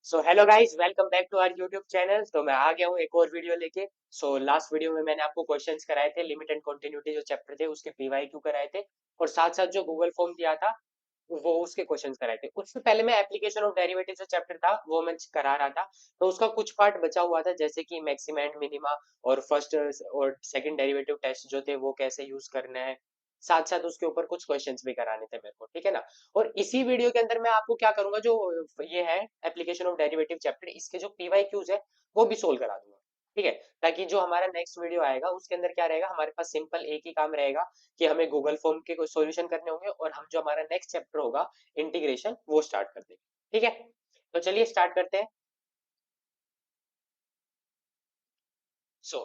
So hello guys, welcome back to our YouTube channel. तो मैं आ गया हूँ एक और वीडियो लेके। लास्ट वीडियो में मैंने आपको क्वेश्चंस कराए थे, लिमिट एंड कंटिन्यूटी जो चैप्टर थे उसके पीवाईक्यू कराए थे, और साथ साथ जो गूगल फॉर्म दिया था वो उसके क्वेश्चंस कराए थे। उससे पहले मैं एप्लीकेशन ऑफ डेरिवेटिव जो चैप्टर था वो मैं करा रहा था। तो उसका कुछ पार्ट बचा हुआ था, जैसे कि मैक्सिमा एंड मिनिमा और फर्स्ट और सेकंड डेरिवेटिव टेस्ट जो थे वो कैसे यूज करना है। साथ साथ उसके ऊपर कुछ क्वेश्चंस भी कराने थे मेरे को, ठीक है ना। और इसी वीडियो के अंदर मैं आपको क्या करूंगा, जो ये है एप्लीकेशन ऑफ डेरिवेटिव चैप्टर, इसके जो पीवाईक्यूज है वो भी सोल्व करा दूंगा। ठीक है, ताकि जो हमारा नेक्स्ट वीडियो आएगा उसके अंदर क्या रहेगा, हमारे पास सिंपल एक ही काम रहेगा कि हमें गूगल फॉर्म के कोई सॉल्यूशन करने होंगे, और हम जो हमारा नेक्स्ट चैप्टर होगा इंटीग्रेशन वो स्टार्ट कर देंगे। ठीक है, तो चलिए स्टार्ट करते हैं। सो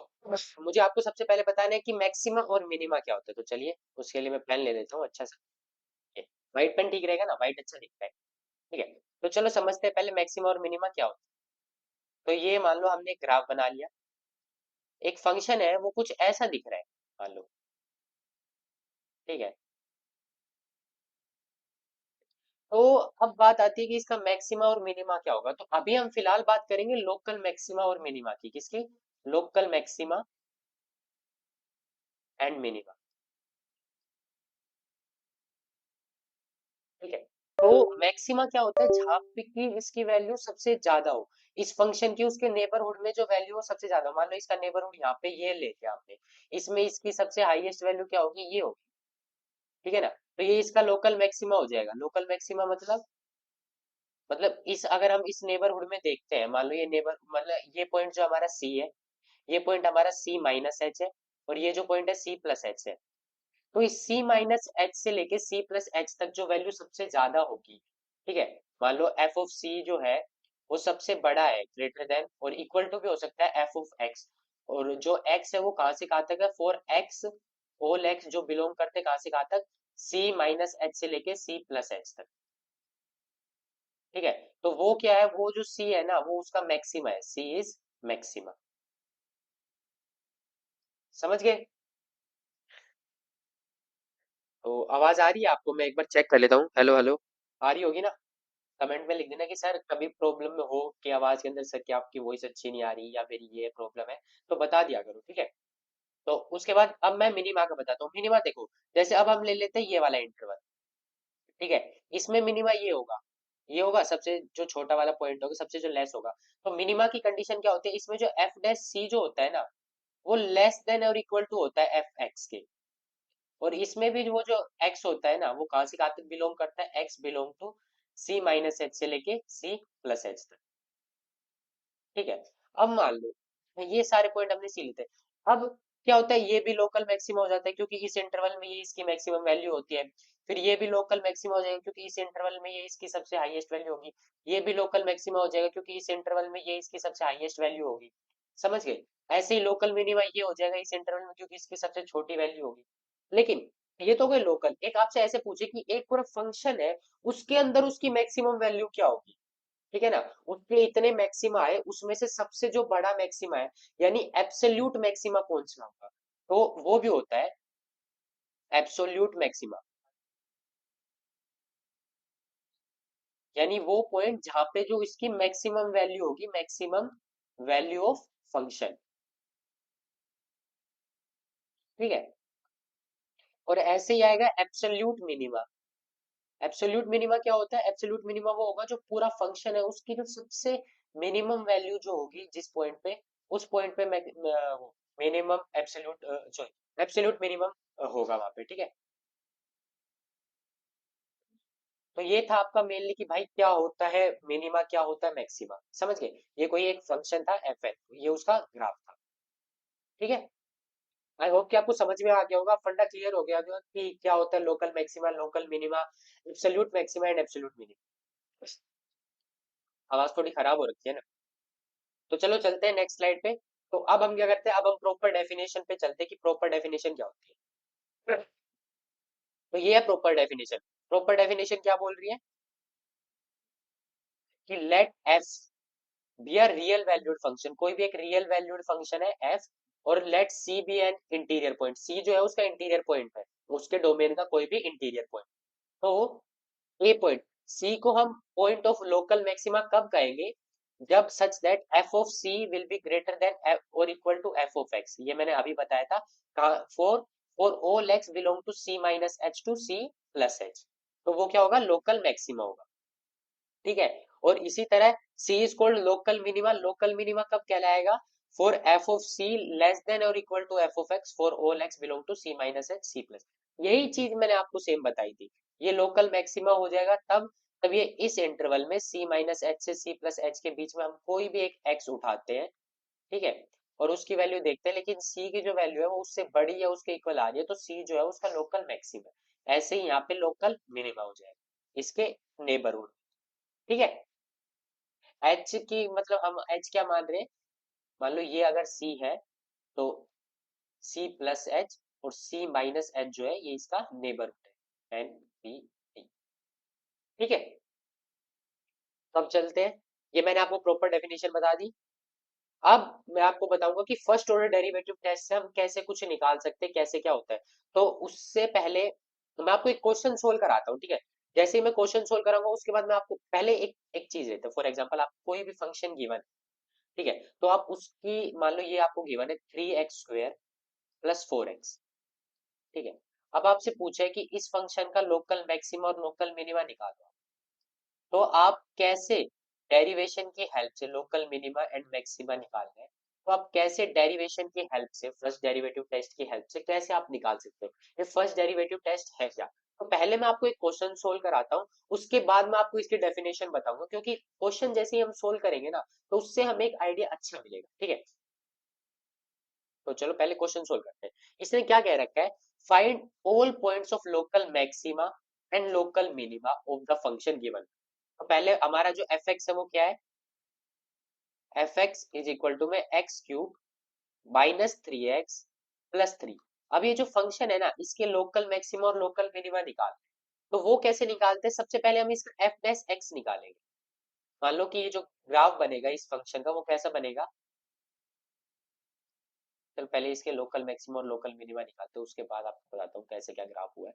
मुझे आपको सबसे पहले बताना है कि मैक्सिमा और मिनिमा क्या होता है। तो चलिए उसके लिए मैं पेन ले लेता हूँ अच्छा सा। व्हाइट पेन ठीक रहेगा ना, व्हाइट अच्छा दिखता है। ठीक है, तो चलो समझते हैं पहले मैक्सिमा और मिनिमा क्या होता है। तो ये मान लो हमने एक ग्राफ बना लिया, एक फंक्शन है वो कुछ ऐसा दिख रहा है, मान लो। ठीक है, तो अब बात आती है कि इसका मैक्सिमा और मिनिमा क्या होगा। तो अभी हम फिलहाल बात करेंगे लोकल मैक्सिमा और मिनिमा की। किसकी? Local maxima and minima. ठीक है, तो मैक्सिमा क्या होता है, जहां पे की इसकी वैल्यू सबसे ज्यादा हो, इस फंक्शन की उसके नेबरहुड में जो वैल्यू हो सबसे ज्यादा हो। मान लो इसका नेबरहुड यहाँ पे ये ले लिया आपने, इसमें इसकी सबसे हाईएस्ट वैल्यू क्या होगी, ये होगी। ठीक है ना, तो ये इसका लोकल मैक्सिमा हो जाएगा। लोकल मैक्सिमा मतलब इस, अगर हम इस नेबरहुड में देखते हैं, मान लो ये नेबर मतलब ये पॉइंट जो हमारा सी है, ये पॉइंट हमारा सी माइनस एच है, और ये जो पॉइंट है सी प्लस एच है। तो इस सी माइनस एच से लेके सी प्लस एच तक जो वैल्यू सबसे ज्यादा होगी, ठीक है, मान लो एफ ऑफ सी जो है वो सबसे बड़ा है, ग्रेटर देन और इक्वल टू भी हो सकता है एफ ऑफ एक्स। और जो एक्स है वो कहाँ से कहाँ तक है, फॉर एक्स होल एक्स जो बिलोंग करते हैं कहाँ से कहाँ तक, सी माइनस एच से लेके सी प्लस एच तक। ठीक है, तो वो क्या है, वो जो सी है ना वो उसका मैक्सिमा है, सी इज मैक्सिमा। समझ गए? तो आवाज आ रही है आपको? मैं एक बार चेक कर लेता हूँ। हेलो हेलो, आ रही होगी ना? कमेंट में लिख देना कि सर कभी प्रॉब्लम में हो कि आवाज के अंदर सर कि आपकी वॉइस अच्छी नहीं आ रही या फिर ये प्रॉब्लम है, तो बता दिया करो। ठीक है, तो उसके बाद अब मैं मिनिमा का बताता हूँ। मिनिमा देखो, जैसे अब हम ले लेते हैं ये वाला इंटरवल। ठीक है, इसमें मिनिमा ये होगा सबसे जो छोटा वाला पॉइंट होगा, सबसे जो लेस होगा। तो मिनिमा की कंडीशन क्या होती है, इसमें जो एफ डैश सी जो होता है ना वो लेस देन और इक्वल टू होता है एफ एक्स के। और इसमें भी वो जो x होता है ना वो कहाँ से कहाँ तक बिलोंग करता है, x belong to c minus H से लेके c प्लस एच तक। ठीक है, अब मान लो ये सारे पॉइंट हमने सी लेते हैं। अब क्या होता है, ये भी लोकल मैक्सिमा हो जाता है क्योंकि इस इंटरवल में ये इसकी मैक्सिमम वैल्यू होती है। फिर ये भी लोकल मैक्सिमा हो जाएगा क्योंकि इस इंटरवल में ये इसकी सबसे हाईएस्ट वैल्यू होगी। ये भी लोकल मैक्सिमा हो जाएगा क्योंकि इस इंटरवल में ये इसकी सबसे हाईएस्ट वैल्यू होगी। समझ गए? ऐसे ही लोकल मिनिमा ये हो जाएगा इस इंटरवल में क्योंकि इसकी सबसे छोटी वैल्यू होगी। लेकिन ये तो गए लोकल। एक आपसे ऐसे पूछे कि एक पूरा फंक्शन है, उसके अंदर उसकी मैक्सिमम वैल्यू क्या होगी। ठीक है ना, उसके इतने मैक्सिमा है, उसमें से सबसे जो बड़ा मैक्सिमा है यानी एब्सोल्यूट मैक्सिमा कौन सा होगा, तो वो भी होता है एब्सोल्यूट मैक्सिमा। यानी वो पॉइंट जहां पे जो इसकी मैक्सिमम वैल्यू होगी, मैक्सिमम वैल्यू ऑफ फंक्शन। ठीक है, और ऐसे ही आएगा एब्सोल्यूट मिनिमा। एब्सोल्यूट मिनिमा क्या होता है, एब्सोल्यूट मिनिमा वो होगा जो पूरा फंक्शन है उसकी जो सबसे मिनिमम वैल्यू जो होगी जिस पॉइंट पे, उस पॉइंट पे minimum absolute sorry absolute minimum होगा वहां पे। ठीक है, तो ये था आपका मेनली कि भाई क्या होता है मिनिमा, क्या होता है मैक्सिमा। समझ गए? ये कोई एक फंक्शन था एफ एन, ये उसका ग्राफ था। ठीक है, आई होप कि आपको समझ में आ गया होगा, फंडा क्लियर हो गया होगा कि क्या होता है local maxima, local minima, absolute maxima and absolute minima. आवाज थोड़ी खराब हो रखी है ना। तो चलो चलते हैं नेक्स्ट स्लाइड पे। तो अब हम क्या करते हैं, अब हम प्रॉपर डेफिनेशन पे चलते हैं कि प्रॉपर डेफिनेशन क्या होती है। तो ये है प्रॉपर डेफिनेशन। प्रॉपर डेफिनेशन क्या बोल रही है कि let f be real valued valued फंक्शन, कोई भी एक रियल वैल्यूड फंक्शन है एफ, और let c be an interior point, c जो है उसका इंटीरियर पॉइंट है, उसके डोमेन का कोई भी इंटीरियर पॉइंट। तो ए पॉइंट सी को हम पॉइंट ऑफ लोकल मैक्सिमा कब कहेंगे, जब such that f of c will be greater than और equal to f of x, ये मैंने अभी बताया था। For for all x belong to c minus h to c plus h, तो वो क्या होगा, लोकल मैक्सिमा होगा। ठीक है। और इसी तरह c is called local minima, local minima कब कहलाएगा, for f of c less than और equal to f of x for all x belong to c minus h c plus. यही चीज मैंने आपको सेम बताई थी, ये लोकल मैक्सिमा हो जाएगा तब ये इस इंटरवल में सी माइनस एच से सी प्लस एच के बीच में हम कोई भी एक एक्स उठाते हैं, ठीक है, और उसकी वैल्यू देखते हैं, लेकिन सी की जो वैल्यू है वो उससे बड़ी या उसके इक्वल आ रही है, तो सी जो है उसका लोकल मैक्सिमम है। ऐसे ही यहाँ पे लोकल मिनिमा हो जाएगा इसके नेबरहुड। ठीक है। एच की मतलब हम एच क्या मान रहे हैं, मान लो ये अगर सी है तो सी प्लस एच और सी माइनस एच जो है ये इसका नेबरहुड है, एन बी डी। ठीक है। तो अब चलते हैं, ये मैंने आपको प्रॉपर डेफिनेशन बता दी। अब मैं आपको बताऊंगा कि फर्स्ट ऑर्डर डेरिवेटिव टेस्ट से हम कैसे कुछ निकाल सकते हैं, कैसे क्या होता है। तो उससे पहले तो मैं आपको एक क्वेश्चन सोल्व कराता हूँ, ठीक है। जैसे ही मैं क्वेश्चन सोल्व कराऊंगा उसके बाद मैं आपको पहले एक एक चीज देता हूँ। फॉर एग्जांपल आप कोई भी फंक्शन गिवन, ठीक है, तो आप उसकी मान लो ये आपको गिवन है 3x² प्लस 4x, ठीक है। अब आपसे पूछा है कि इस फंक्शन का लोकल मैक्सिमा और लोकल मिनिमा निकालो, तो आप कैसे डेरिवेशन की हेल्प से लोकल मिनिमा एंड मैक्सिमा निकालना है, तो आप कैसे डेरिवेशन की हेल्प से फर्स्ट डेरिवेटिव टेस्ट की हेल्प से कैसे आप निकाल सकते हो, ये फर्स्ट डेरिवेटिव टेस्ट है क्या। तो पहले मैं आपको एक क्वेश्चन सोल्व कराता हूँ, उसके बाद मैं आपको इसकी डेफिनेशन बताऊंगा, क्योंकि क्वेश्चन जैसे ही हम सोल्व करेंगे ना तो उससे हमें एक आइडिया अच्छा मिलेगा। ठीक है। तो चलो पहले क्वेश्चन सोल्व करते हैं। इसने क्या कह रखा है, find all points of local maxima and local minima of the function given. तो पहले हमारा जो एफ एक्स है वो क्या है, f x is equal to में x cube minus 3x plus 3। अब ये जो फंक्शन है ना इसके लोकल मैक्सिमा और लोकल मिनिमा निकालते हैं, तो वो कैसे निकालते हैं, सबसे पहले हम इसका एफ डैश एक्स निकालेंगे। मान लो कि ये जो ग्राफ बनेगा इस फंक्शन का वो कैसा बनेगा, चल पहले इसके लोकल मैक्सिमा और लोकल मिनिमा निकालते हैं, उसके बाद आपको बताता हूँ कैसे क्या ग्राफ हुआ है।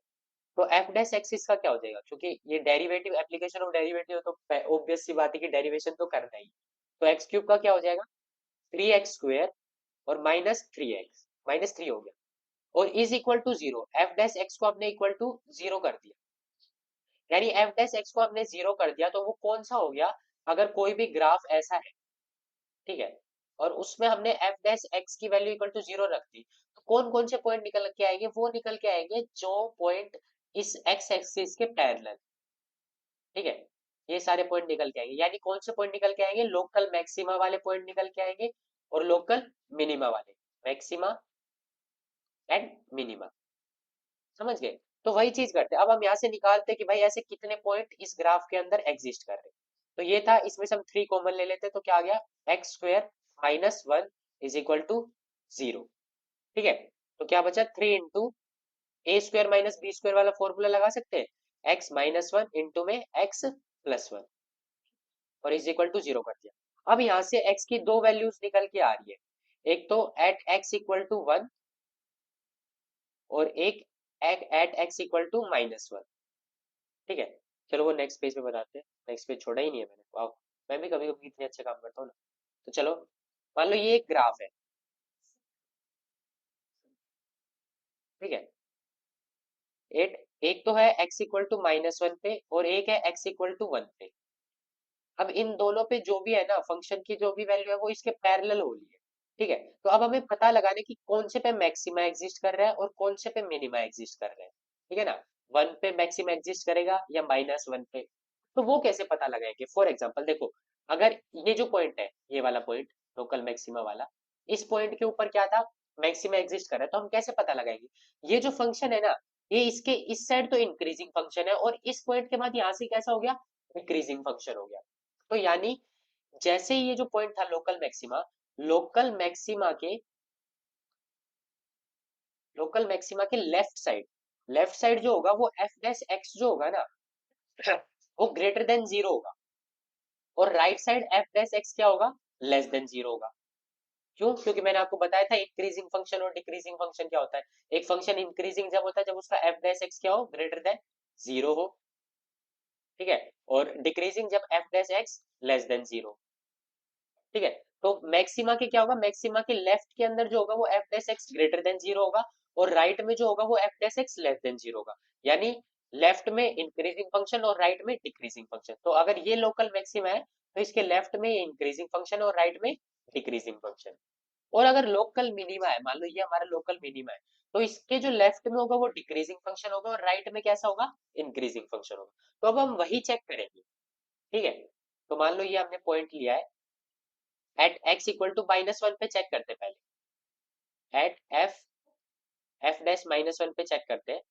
तो एफ डैश एक्सिस का क्या हो जाएगा, क्योंकि ये डेरिवेटिव एप्लीकेशन ऑफ डेरिवेटिव, तो ऑब्वियस सी बात है कि डेरिवेशन तो करना ही। तो एक्स क्यूब का क्या हो जाएगा, 3x² और माइनस 3 हो गया, और is equal to 0, F dash X को आपने इक्वल टू 0 कर दिया, यानी एफ डैश एक्स को आपने 0 कर दिया, तो वो कौन सा हो गया, अगर कोई भी ग्राफ ऐसा है, ठीक है, और उसमें हमने एफ डैश एक्स की वैल्यू इक्वल टू 0 रख दी, तो कौन कौन से पॉइंट निकल के आएंगे, वो निकल के आएंगे जो पॉइंट इस एक्स एक्सिस के पैरेलल। ठीक है। ये सारे पॉइंट निकल के आएंगे, यानी कौन से पॉइंट निकल के आएंगे, लोकल मैक्सिमा वाले पॉइंट निकल के आएंगे और लोकल मिनिमा वाले, मैक्सिमा एंड मिनिमा। समझ गए। तो वही चीज करते हैं, अब हम यहाँ से निकालते हैं कि भाई ऐसे कितने पॉइंट इस ग्राफ के अंदर एग्जिस्ट कर रहे हैं। तो ये था, इसमें से हम 3 कॉमन ले लेते हैं, तो क्या आ गया, x² - 1 इज इक्वल टू 0। ठीक है। तो क्या बचा, 3 × a² - b² वाला फॉर्मूला लगा सकते हैं, x - 1 इंटू में x+1 और इज इक्वल टू 0 कर दिया। अब यहाँ से x की दो वैल्यूज निकल के आ रही है, एक तो एट x=1 और एक एट x=-1। ठीक है। चलो वो नेक्स्ट पेज पे बताते हैं, नेक्स्ट पेज छोड़ा ही नहीं है मैंने, वाह। मैं भी कभी कभी इतने अच्छे काम करता हूँ ना। तो चलो, मान लो ये एक ग्राफ है, ठीक है। एट एक तो है x=-1 पे और एक है x=1 पे। अब इन दोनों पे जो भी है ना फंक्शन की जो भी वैल्यू है वो इसके पैरेलल हो रही है। ठीक है। तो अब हमें पता लगाना है कि कौन से पे मैक्सिमा एग्जिस्ट कर रहा है और कौन से पे मिनिमा एग्जिस्ट कर रहा है। ठीक है ना, 1 पे मैक्सिमा एग्जिस्ट करेगा या -1 पे, तो वो कैसे पता लगाएंगे। फॉर एग्जाम्पल देखो, अगर ये जो पॉइंट है, ये वाला पॉइंट लोकल मैक्सिमा वाला, इस पॉइंट के ऊपर क्या था, मैक्सिमा एग्जिस्ट कर रहा है, तो हम कैसे पता लगाएंगे, ये जो फंक्शन है ना ये इसके इस साइड तो इंक्रीजिंग फंक्शन है और इस पॉइंट के बाद यहाँ से कैसा हो गया, डिक्रीजिंग फंक्शन हो गया। तो यानी जैसे ही ये जो पॉइंट था लोकल मैक्सिमा के लेफ्ट साइड जो होगा वो एफ डैश एक्स जो होगा ना वो ग्रेटर देन 0 होगा, और right side F dash x क्या होगा, लेस देन 0 होगा। क्यों, क्योंकि मैंने आपको बताया था इंक्रीजिंग फंक्शन और डिक्रीजिंग फंक्शन क्या होता है। एक फंक्शन इंक्रीजिंग जब होता है जब उसका एफ डैश एक्स क्या हो, ग्रेटर देन 0 हो। ठीक है। और डिक्रीजिंग जब F dash x less than 0। ठीक है। तो मैक्सिमा के क्या होगा, मैक्सिमा के लेफ्ट के अंदर जो होगा वो F dash x greater than zero होगा, और राइट में जो होगा वो F dash x less than zero होगा। यानी लेफ्ट में इंक्रीजिंग फंक्शन और राइट में डिक्रीजिंग फंक्शन। तो अगर ये लोकल मैक्सिमा है तो इसके लेफ्ट में इंक्रीजिंग फंक्शन और राइट में डिक्रीजिंग फंक्शन। और अगर लोकल मिनिमा है, मान लो ये हमारा लोकल मिनिमा है, तो इसके जो लेफ्ट में होगा वो डिक्रीजिंग फंक्शन होगा और राइट में कैसा होगा, इंक्रीजिंग फंक्शन होगा। तो अब हम वही चेक करेंगे। ठीक है। तो मान लो ये हमने पॉइंट लिया है, at x equal to minus one पे चेक करते हैं पहले, at F F dash minus one पे चेक करते हैं।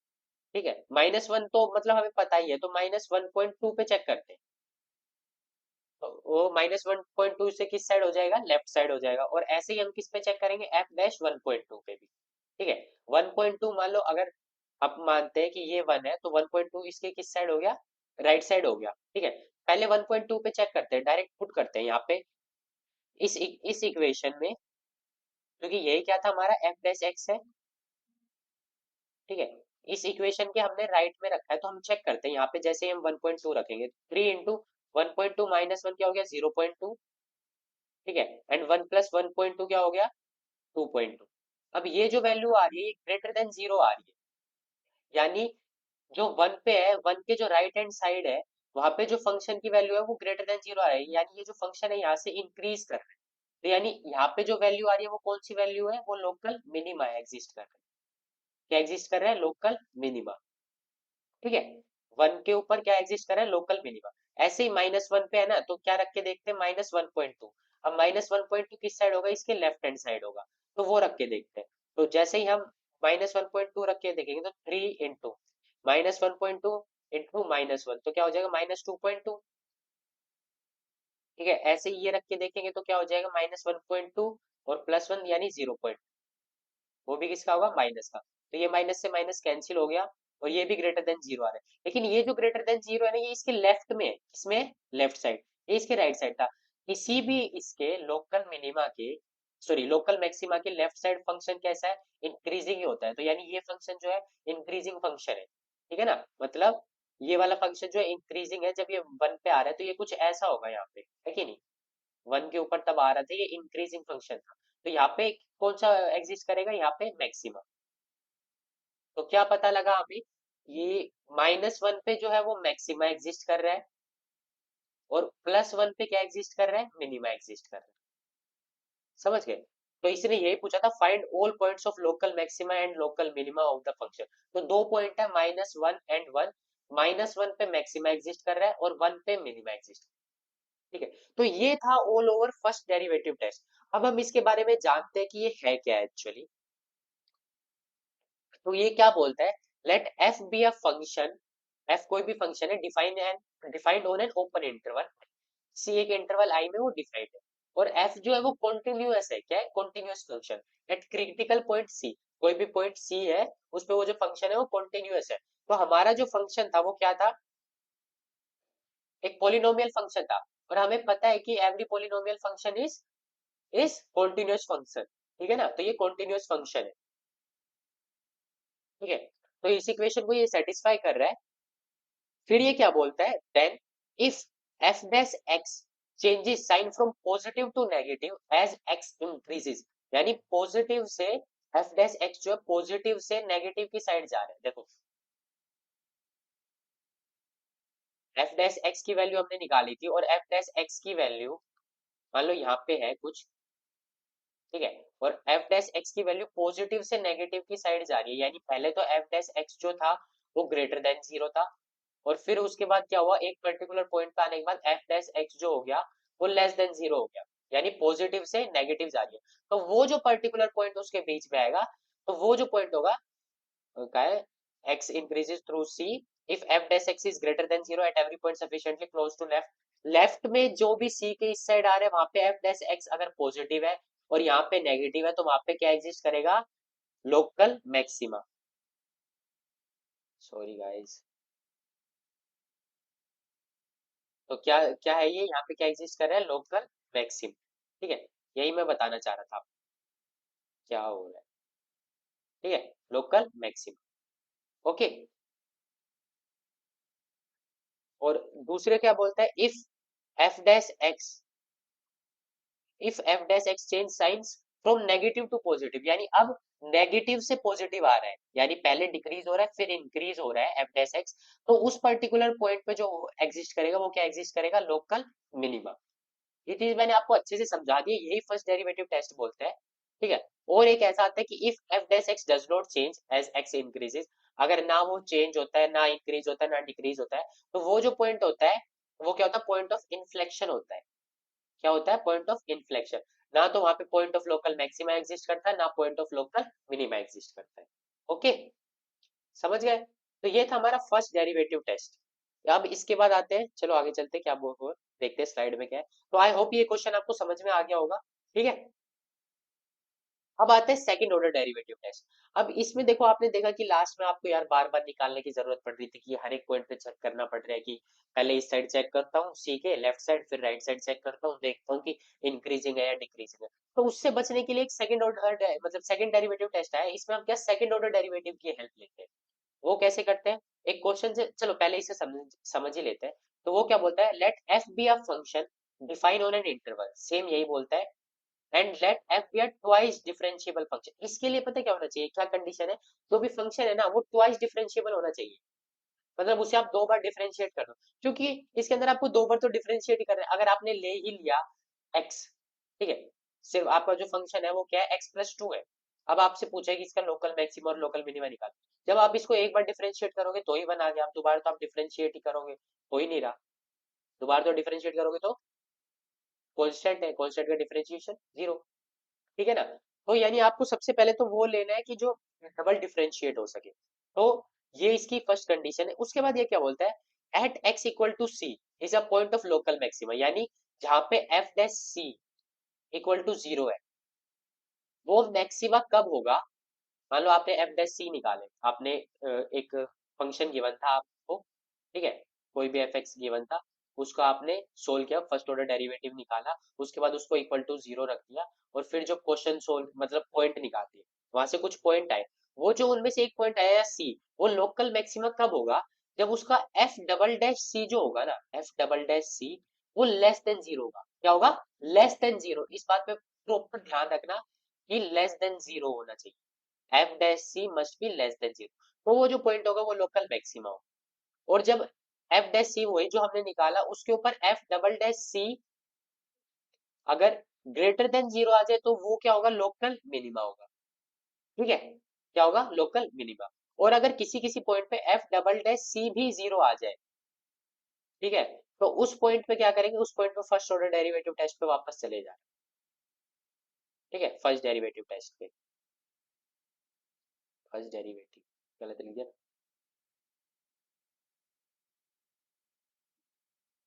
ठीक है, माइनस वन तो मतलब हमें पता ही है, तो माइनस वन पॉइंट टू पे चेक करते हैं। तो वो माइनस वन पॉइंट टू से किस साइड हो जाएगा, लेफ्ट साइड हो जाएगा। और ऐसे ही हम किस पे चेक करेंगे, F dash one point two पे भी। ठीक है, वन पॉइंट टू मान लो अगर आप मानते हैं कि ये वन है, तो वन पॉइंट टू इसके किस साइड हो गया, राइट साइड हो गया। ठीक है, पहले वन पॉइंट टू पे चेक करते हैं, डायरेक्ट पुट करते हैं यहाँ पे इस इक्वेशन में, क्योंकि यही क्या था हमारा एफ डैश एक्स है। ठीक है, इस इक्वेशन के हमने राइट में रखा है, तो हम चेक करते हैं यहाँ पे, जैसे ही हम 1.2 रखेंगे, 3 इंटू 1.2 माइनस वन क्या हो गया, 0.2। ठीक है, एंड 1 प्लस 1.2 क्या हो गया, 2.2। अब ये जो वैल्यू आ रही है ये ग्रेटर देन जीरो आ रही है, यानी जो वन पे है, वन के जो राइट हैंड साइड है, वहां पे जो फंक्शन की वैल्यू है वो ग्रेटर देन जीरो आ रही है, यानी ये जो फंक्शन है यहाँ से इंक्रीज कर रहा है। तो यानी यहाँ पे जो वैल्यू आ रही है वो कौन सी वैल्यू है, वो लोकल मिनिमा एग्जिस्ट कर रहा है। क्या एग्जिस्ट कर रहा है, लोकल मिनिमा। ठीक है, वन के ऊपर क्या एग्जिस्ट कर रहा है, लोकल मिनिमा। ऐसे ही माइनस वन पे है ना, तो क्या रख के देखते हैं, माइनस वन पॉइंट टू। अब माइनस वन पॉइंट टू किस साइड होगा, इसके लेफ्ट हैंड साइड होगा, तो वो रख के देखते हैं। तो जैसे ही हम माइनस वन पॉइंट टू रख के देखेंगे, तो three into minus one point two into minus one, तो क्या हो जाएगा, माइनस टू पॉइंट टू। ठीक है, ऐसे ही ये रख के देखेंगे तो क्या हो जाएगा, माइनस वन पॉइंट टू और प्लस वन यानी 0, वो भी किसका होगा, माइनस का। तो ये माइनस से माइनस कैंसिल हो गया, और ये भी ग्रेटर देन जीरो आ रहा है। लेकिन ये जो ग्रेटर देन जीरो है ना, ये इसके लेफ्ट में है, किसमें, लेफ्ट साइड। ये इसके राइट साइड था। किसी भी इसके लोकल मिनिमा के, सॉरी लोकल मैक्सिमा के लेफ्ट साइड फंक्शन कैसा है, इंक्रीजिंग ही होता है। तो यानी ये फंक्शन जो है इंक्रीजिंग फंक्शन है। ठीक है ना, मतलब ये वाला फंक्शन जो है इंक्रीजिंग है, जब ये वन पे आ रहा है तो ये कुछ ऐसा होगा यहाँ पे, है कि नहीं। वन के ऊपर तब आ रहा था, ये इंक्रीजिंग फंक्शन था। तो यहाँ पे कौन सा एग्जिस्ट करेगा, यहाँ पे मैक्सिमम। तो क्या पता लगा हमें, ये माइनस वन पे जो है वो मैक्सिमा एग्जिस्ट कर रहा है, और प्लस वन पे क्या एग्जिस्ट कर रहा है, मिनिमा एग्जिस्ट कर रहा है। समझ गए। तो इसने यही पूछा था, find all points of local maxima and local minima of the function. तो दो पॉइंट है, minus one and one. Minus one पे मैक्सिमा एग्जिस्ट कर रहा है और वन पे मिनिमा एग्जिस्ट। ठीक है, तो ये था all over first derivative test. अब हम इसके बारे में जानते हैं कि ये है क्या एक्चुअली। तो ये क्या बोलता है, let f be a function, f कोई भी फंक्शन है, defined on an open interval, c एक इंटरवल आई में वो डिफाइंड है, और एफ जो है वो कॉन्टिन्यूअस है, क्या है, continuous function at critical point C. कोई भी पॉइंट सी है, उस पे वो जो फंक्शन है वो कॉन्टिन्यूअस है। तो हमारा जो फंक्शन था वो क्या था, एक पोलिनोमियल फंक्शन था। और हमें पता है कि every polynomial function is continuous function. ठीक है ना, तो ये कॉन्टिन्यूअस फंक्शन है। ठीक है, तो इस इक्वेशन को ये सेटिस्फाई कर रहा है। फिर ये क्या बोलता है, then if F dash X changes sign from positive to negative as x increases, यानी पॉजिटिव से एफ डैश एक्स जो है पॉजिटिव से नेगेटिव की साइड जा रहा है। देखो, एफ डैश एक्स की वैल्यू हमने निकाली थी, और एफ डैश एक्स की वैल्यू मान लो यहाँ पे है कुछ। ठीक है, और एफ डैश एक्स की वैल्यू पॉजिटिव से नेगेटिव की साइड जा रही है, यानी पहले तो एफ डैश एक्स जो था वो ग्रेटर देन जीरो था, और फिर उसके बाद क्या हुआ, एक पर्टिकुलर पॉइंट पे आने के बाद एफ डैश एक्स जो हो गया वो लेस देन जीरो हो गया, यानी पॉजिटिव से नेगेटिव जा रही है। तो वो जो पर्टिकुलर पॉइंट उसके बीच में आएगा, तो वो जो पॉइंट होगा, क्या है, x increases through c if f dash x is greater than zero at every point sufficiently close to left। Left में जो भी c के इस साइड आ रहा है वहां पे f dash x अगर पॉजिटिव है और यहाँ पे नेगेटिव है, तो वहां पे क्या एग्जिस्ट करेगा, लोकल मैक्सिमा। सॉरी गाइस, तो क्या क्या है ये, यहाँ पे क्या एग्जिस्ट कर रहा है, लोकल मैक्सिम। ठीक है, यही मैं बताना चाह रहा था आपको, क्या हो रहा है। ठीक है, लोकल मैक्सिम। ओके, और दूसरे क्या बोलता है, if F dash x if F dash x change signs from negative to positive, यानी अब नेगेटिव से पॉजिटिव आ रहा है, यानी पहले डिक्रीज हो रहा है फिर इंक्रीज हो रहा है एफ डैश एक्स, तो उस पर्टिकुलर पॉइंट पे जो एग्जिस्ट करेगा वो क्या एग्जिस्ट करेगा, लोकल मिनिमा। ये चीज मैंने आपको अच्छे से समझा दी, यही फर्स्ट डेरिवेटिव टेस्ट बोलते हैं। ठीक है। और एक ऐसा आता है कि if F dash x does not change as x increases, अगर ना वो चेंज होता है, ना इंक्रीज होता है, ना डिक्रीज होता है, तो वो जो पॉइंट होता है वो क्या होता है, पॉइंट ऑफ इन्फ्लेक्शन होता है। क्या होता है, पॉइंट ऑफ इन्फ्लेक्शन। ना तो वहां पे point of local maxima exist करता है, ना point of local minima exist करता है। ओके, समझ गए। तो ये था हमारा फर्स्ट डेरिवेटिव टेस्ट। अब इसके बाद आते हैं, चलो आगे चलते हैं, क्या वो देखते हैं स्लाइड में क्या है। तो आई होप ये क्वेश्चन आपको समझ में आ गया होगा। ठीक है। अब आते हैं सेकंड ऑर्डर डेरिवेटिव टेस्ट। अब इसमें देखो, आपने देखा कि लास्ट में आपको यार बार बार निकालने की जरूरत पड़ रही थी कि हर एक पॉइंट पे चेक करना पड़ रहा है कि पहले इस साइड चेक करता हूँ सी के लेफ्ट साइड, फिर राइट साइड चेक करता हूँ, देखता हूँ कि इंक्रीजिंग है या डिक्रीजिंग है। तो उससे बचने के लिए एक सेकंड ऑर्डर मतलब सेकंड डेरिवेटिव टेस्ट है, इसमें हम क्या सेकंड ऑर्डर डेरिवेटिव की हेल्प लेते हैं। वो कैसे करते हैं, एक क्वेश्चन से, चलो पहले इसे समझ ही लेते हैं। तो वो क्या बोलता है, let f be a function defined on an interval, same यही बोलता है, and let f be a twice differentiable function. इसके लिए पता है क्या होना चाहिए, क्या कंडीशन है, जो भी फंक्शन है ना वो ट्वाइस डिफरेंशिएबल होना चाहिए, मतलब उसे आप दो बार डिफरेंशिएट कर दो, क्योंकि इसके अंदर आपको दो बार तो डिफरेंशिएट ही करना है। अगर आपने ले ही लिया एक्स, ठीक है, सिर्फ आपका जो फंक्शन है वो क्या है, एक्स प्लस टू है। अब आपसे पूछा है कि इसका लोकल मैक्सिमम और लोकल मिनिमा निकालो, जब आप इसको एक बार डिफरेंशिएट करोगे तो ही वन आ गया, आप दोबारा तो आप डिफरेंशिएट ही करोगे, हो ही नहीं रहा, दोबारा तो डिफरेंशिएट करोगे तो कांस्टेंट है, कांस्टेंट का डिफरेंशिएशन जीरो। ठीक है ना। तो यानी आपको सबसे पहले तो वो लेना है कि जो डबल डिफरेंशिएट हो सके। तो ये इसकी फर्स्ट कंडीशन है। उसके बाद ये क्या बोलता है, at x equal to c is a point of local maxima, यानी जहां पे f dash c equal to zero है, वो मैक्सिमा कब होगा। मान लो आपने एफ डैश सी निकाले, आपने एक फंक्शन गिवन था आपको, ठीक है, कोई भी एफ एक्स गिवन था, उसको आपने सोल्व किया, फर्स्ट ऑर्डर डेरिवेटिव निकाला, उसके बाद उसको इक्वल टू जीरो रख दिया, और फिर जो क्वेश्चन सोल्व मतलब पॉइंट निकालते, वहां से कुछ पॉइंट आए, वो जो उनमें से एक पॉइंट आया सी, वो लोकल मैक्सिमा कब होगा, जब उसका एफ डबल डैश सी जो होगा ना, एफ डबल डैश सी, वो लेस देन जीरो होगा। क्या होगा, लेस देन जीरो। इस बात पे प्रॉपर ध्यान रखना कि लेस देन जीरो होना चाहिए, f dash c must be less than zero, तो वो जो पॉइंट होगा वो लोकल मैक्सिमा होगा। और जब एफ डैश सी वही जो हमने निकाला उसके ऊपर एफ डबल डैश सी अगर ग्रेटर देन जीरो आ जाए, तो वो क्या होगा, लोकल मिनिमा होगा। ठीक है, क्या होगा, लोकल मिनिमा। और अगर किसी किसी पॉइंट पे एफ डबल डैश सी भी जीरो आ जाए, ठीक है, तो उस पॉइंट पे क्या करेंगे, उस पॉइंट पे फर्स्ट ऑर्डर डेरिवेटिव टेस्ट पे वापस चले जाए। ठीक है, फर्स्ट डेरिवेटिव टेस्ट पे, फर्स्ट डेरिवेटिव गलत लिख दिया ना।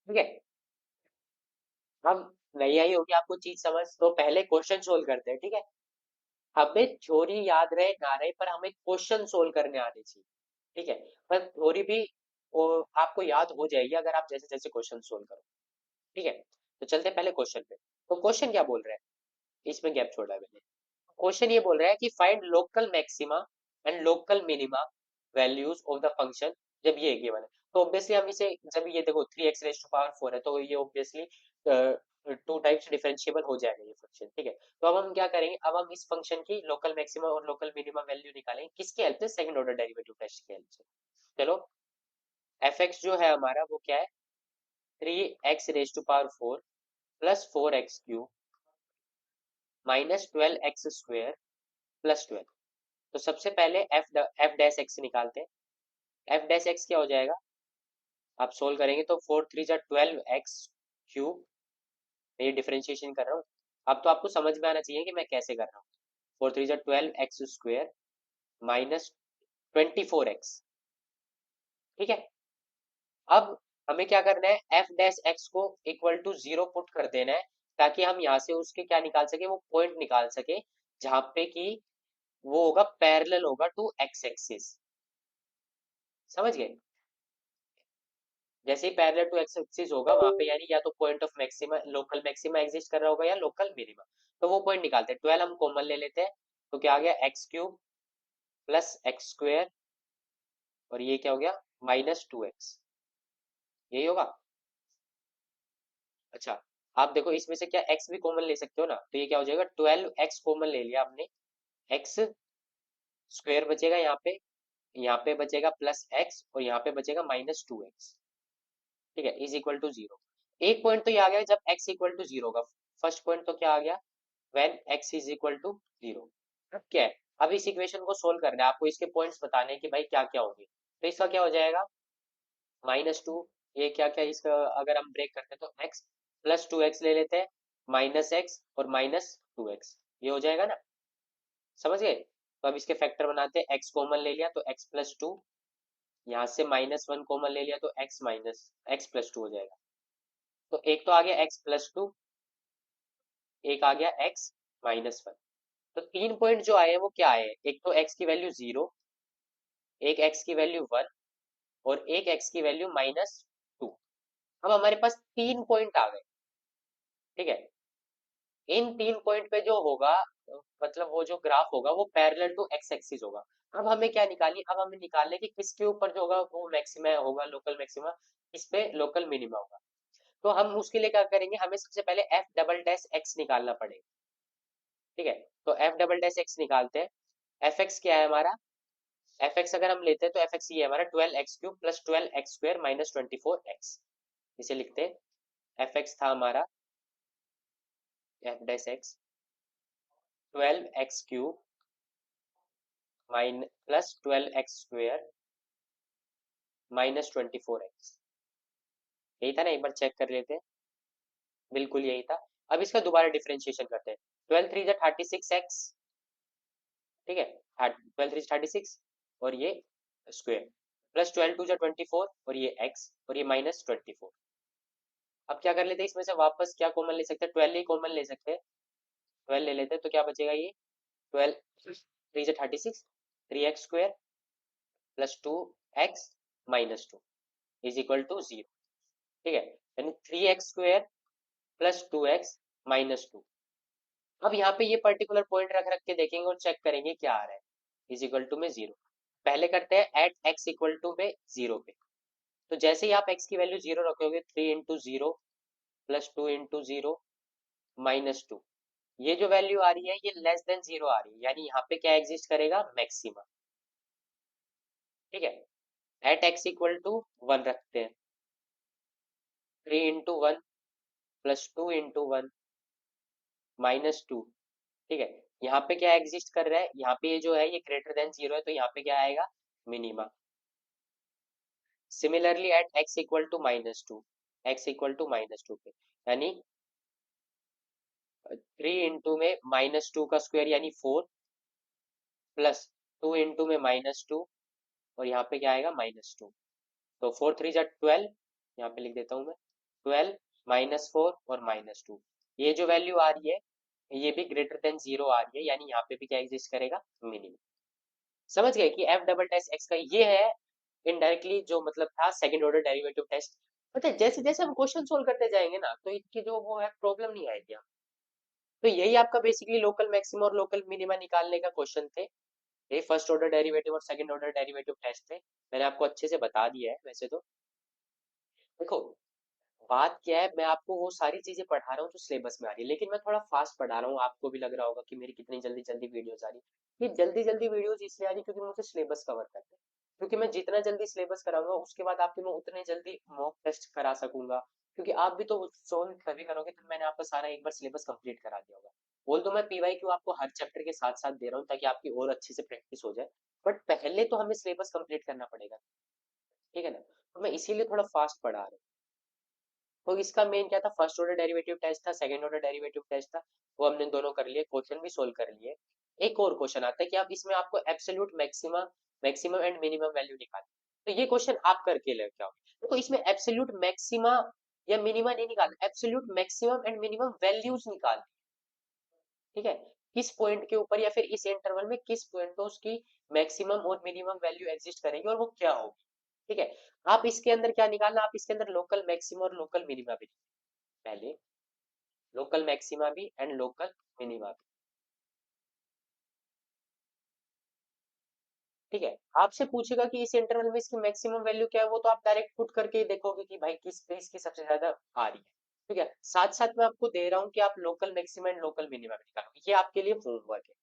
ठीक है, हम नहीं आई होगी आपको चीज समझ, तो पहले क्वेश्चन सोल्व करते हैं। ठीक है, हमें थ्योरी याद रहे ना रहे, पर हमें क्वेश्चन सोल्व करने आने चाहिए। ठीक है, पर थ्योरी भी वो आपको याद हो जाएगी अगर आप जैसे जैसे क्वेश्चन सोल्व करो। ठीक है, तो चलते हैं पहले क्वेश्चन पे। तो क्वेश्चन क्या बोल रहा है, इसमें गैप छोड़ा है मैंने। क्वेश्चन ये बोल रहा है कि find local maxima and local minima values of the function जब ये गिवन है। तो ऑब्वियसली हम इसे, जब ये देखो 3x रेज टू पावर 4 है, तो ये ऑब्वियसली टू टाइप्स डिफरेंशिएबल हो जाएगा ये फंक्शन। ठीक है, तो अब हम क्या करेंगे, अब हम इस फंक्शन की लोकल मैक्सिमा और लोकल मिनिमा वैल्यू निकालेंगे, किसकी हेल्प से, सेकंड ऑर्डर डेरिवेटिव टेस्ट की हेल्प से। चलो, एफ एक्स जो है हमारा वो क्या है, 3x raise to power 4 plus 4x³ minus 12x square plus 12। तो सबसे पहले एफ डैश एक्स निकालते हैं। एफ डैश एक्स क्या हो जाएगा, आप सोल्व करेंगे तो 4 3 जा 12x³ ये डिफरेंशिएशन कर रहा हूँ। अब तो आपको समझ में आना चाहिए कि मैं कैसे कर रहा हूँ। 4 3 जा 12x² माइनस 24x। ठीक है, अब हमें क्या करना है, एफ डैश एक्स को इक्वल टू जीरो पुट कर देना है, ताकि हम यहाँ से उसके क्या निकाल सके, वो पॉइंट निकाल सके जहाँ पे कि वो होगा पैरेलल होगा टू एक्स एक्सिस। समझ गए, जैसे ही पैरेलल टू एक्स एक्सिस होगा वहां पे, यानी या तो point of maxima local maxima exist कर रहा होगा या लोकल मिनिमा। तो वो पॉइंट निकालते हैं, 12 हम कॉमन ले लेते हैं, तो क्या आ गया, x³ प्लस x² और ये क्या हो गया, -2x। यही होगा। अच्छा, आप देखो इसमें से क्या x भी कॉमन ले सकते हो ना, तो ये क्या हो जाएगा, 12x कॉमन ले लिया आपने, x स्क्वायर बचेगा यहाँ पे बचेगा प्लस x, और यहाँ पे बचेगा -2x, ठीक है, इज इक्वल टू जीरो। एक पॉइंट तो ये आ गया जब x इक्वल टू जीरो होगा, फर्स्ट पॉइंट तो क्या आ गया, when x is equal to zero. अब क्या है, अब इस इक्वेशन को सोल्व करना है आपको, इसके पॉइंट्स बताने हैं कि भाई क्या क्या होंगे। तो इसका क्या हो जाएगा, -2, ये क्या क्या इसका अगर हम ब्रेक करते हैं तो x प्लस 2x ले लेते हैं, -x और -2x, ये हो जाएगा ना, समझ गए। तो अब इसके फैक्टर बनाते हैं, x कॉमन ले लिया तो x प्लस टू, यहाँ से -1 कॉमन ले लिया तो x प्लस टू हो जाएगा। तो एक तो आ गया x प्लस टू, एक आ गया x -1। तो 3 पॉइंट जो आए हैं वो क्या आए हैं, एक तो x की वैल्यू 0, एक x की वैल्यू 1, और एक x की वैल्यू -2। अब हमारे पास 3 पॉइंट आ गए, ठीक है। इन 3 पॉइंट पे जो होगा, मतलब वो जो ग्राफ होगा वो पैरेलल टू एक्स एक्सिस होगा। अब हमें क्या निकालिए, अब हमें निकालना है कि किसके ऊपर जो होगा वो मैक्सिमा होगा, लोकल मैक्सिमा, किस पे लोकल मिनिमा होगा। तो हम उसके लिए क्या करेंगे, हमें सबसे पहले एफ डबल डैश एक्स निकालना पड़ेगा, ठीक है। तो एफ डबल डैश एक्स निकालते हैं। एफ एक्स क्या है हमारा, एफ एक्स अगर हम लेते हैं तो एफ एक्स ये है हमारा 12x³ प्लस 12x² -24x, इसे लिखते हैं। एफ एक्स था हमारा, F dash x 12x³ mine plus 12x² -24x, यही था ना, एक बार चेक कर लेते हैं। बिल्कुल यही था। अब इसका दोबारा डिफरेंशिएशन करते हैं। 12×3 = 36x, ठीक है, 12×3 = 36, और ये स्क्वायर, प्लस 12×2 = 24, और ये x, और ये -24। अब क्या कर लेते हैं, इसमें से वापस क्या कॉमन ले सकते हैं, 12 ही कॉमन ले सकते हैं। 12 ले लेते हैं तो क्या बचेगा, ये 12×3 = 36, 3x² plus 2x -2 is equal to 0, ठीक है। यानी 3x² प्लस 2x -2। अब यहाँ पे ये पर्टिकुलर पॉइंट रख रख के देखेंगे और चेक करेंगे क्या आ रहा है, इज इक्वल टू में 0। पहले करते हैं एट x इक्वल टू पे 0 पे। तो जैसे ही आप x की वैल्यू 0 रखोगे, 3 × 0 प्लस 2 × 0 -2, ये जो वैल्यू आ रही है ये लेस देन 0 आ रही है, यानी यहाँ पे क्या एग्जिस्ट करेगा, मैक्सिमा, ठीक है। एट x इक्वल टू 1 रखते हैं, 3 × 1 प्लस 2 × 1 -2, ठीक है। यहाँ पे क्या एग्जिस्ट कर रहा है, यहाँ पे ये जो है ये ग्रेटर देन 0 है, तो यहाँ पे क्या आएगा, minima. Similarly at x equal to -2, x equal to -2 पे, यानी 3 में -2 का स्क्वायर यानी 4, प्लस 2 में -2, और यहाँ पे क्या आएगा, -2। तो 4×3 = 12, यहाँ पे लिख देता हूँ मैं, 12 -4 और -2, ये जो वैल्यू आ रही है ये भी ग्रेटर देन 0 आ रही है, यानी यहाँ पे भी क्या एग्जिस्ट करेगा, मिनिमम। समझ गए कि एफ डबल डैश एक्स का ये है इनडायरेक्टली जो मतलब था सेकंड ऑर्डर डेरिवेटिव टेस्ट। पता है जैसे जैसे हम क्वेश्चन सोल्व करते जाएंगे ना तो इनकी जो वो है प्रॉब्लम नहीं आएगी। तो यही आपका बेसिकली लोकल मैक्सिमम और लोकल मिनिमा निकालने का क्वेश्चन थे। ये फर्स्ट ऑर्डर डेरिवेटिव और सेकंड ऑर्डर डेरिवेटिव टेस्ट थे, मैंने आपको अच्छे से बता दिया है वैसे तो। देखो बात क्या है, मैं आपको वो सारी चीजें पढ़ा रहा हूँ जो सिलेबस में आ रही है, लेकिन मैं थोड़ा फास्ट पढ़ा रहा हूँ, आपको भी लग रहा होगा कि मेरी कितनी जल्दी जल्दी वीडियोस आ रही है। ये जल्दी जल्दी वीडियोस इसलिए आ रही है क्योंकि मुझे सिलेबस कवर करना है, क्योंकि मैं जितना जल्दी सिलेबस कराऊंगा उसके बाद आपके मैं उतने जल्दी मॉक टेस्ट करा सकूंगा, क्योंकि आप भी तो सोल्व तभी करोगे तो मैंने आपका सारा एक बार सिलेबस कंप्लीट करा दिया होगा। बोल तो मैं पीवाई क्यू आपको हर चैप्टर के साथ साथ दे रहा हूँ ताकि आपकी और अच्छे से प्रैक्टिस हो जाए, बट पहले तो हमें सिलेबस कंप्लीट करना पड़ेगा, ठीक है ना। तो मैं इसीलिए थोड़ा फास्ट पढ़ा रहा हूँ। तो इसका मेन क्या था, फर्स्ट ऑर्डर डेरिवेटिव टेस्ट था, सेकंड ऑर्डर डेरिवेटिव टेस्ट था, वो हमने दोनों कर लिए, क्वेश्चन भी सोल्व कर लिए। एक और क्वेश्चन आता है कि आप इसमें आपको absolute maximum maximum and minimum value निकालनी, तो ये क्वेश्चन आप करके लेके आओ। तो इसमें एब्सोल्यूट मैक्सिमा या मिनिमा नहीं निकालना, absolute maximum and minimum values निकाल, ठीक है। किस पॉइंट के ऊपर या फिर इस इंटरवल में किस पॉइंट पे उसकी मैक्सिमम और मिनिमम वैल्यू एग्जिस्ट करेगी और वो क्या होगी, ठीक है। आप इसके अंदर क्या निकालना, आप इसके अंदर लोकल मैक्सिमा और लोकल मिनिमा भी, पहले लोकल मैक्सिमा भी एंड लोकल मिनिमा भी, ठीक है। आपसे पूछेगा कि इस इंटरवल में इसकी मैक्सिमम वैल्यू क्या है, वो तो आप डायरेक्ट पुट करके ही देखोगे कि भाई किस पे इसकी सबसे ज्यादा आ रही है, ठीक है, साथ साथ मैं आपको दे रहा हूँ कि आप local maximum and local minimum निकालो, ये आपके लिए होमवर्क है।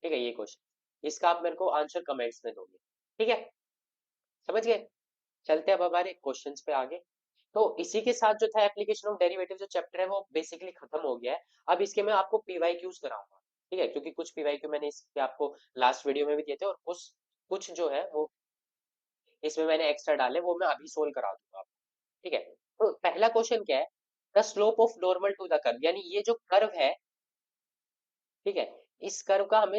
ठीक है, ये क्वेश्चन इसका आप मेरे को आंसर कमेंट्स में दोगे। ठीक है, समझ गए। चलते हैं अब हमारे क्वेश्चंस पे आगे। तो इसी के साथ जो था एप्लीकेशन ऑफ डेरिवेटिव जो चैप्टर है वो बेसिकली खत्म हो गया है। अब इसके मैं आपको पीवाईक्यूज कराऊंगा। ठीक है, क्योंकि कुछ पीवाईक्यू मैंने इसके आपको लास्ट वीडियो में भी दिए थे, और कुछ कुछ जो है वो इसमें मैंने एक्स्ट्रा डाले, वो मैं अभी सोल्व करा दूंगा आपको। ठीक है, तो पहला क्वेश्चन क्या है, the slope of normal to the curve, यानी ये जो कर्व है, ठीक है, इस कर्व का हमें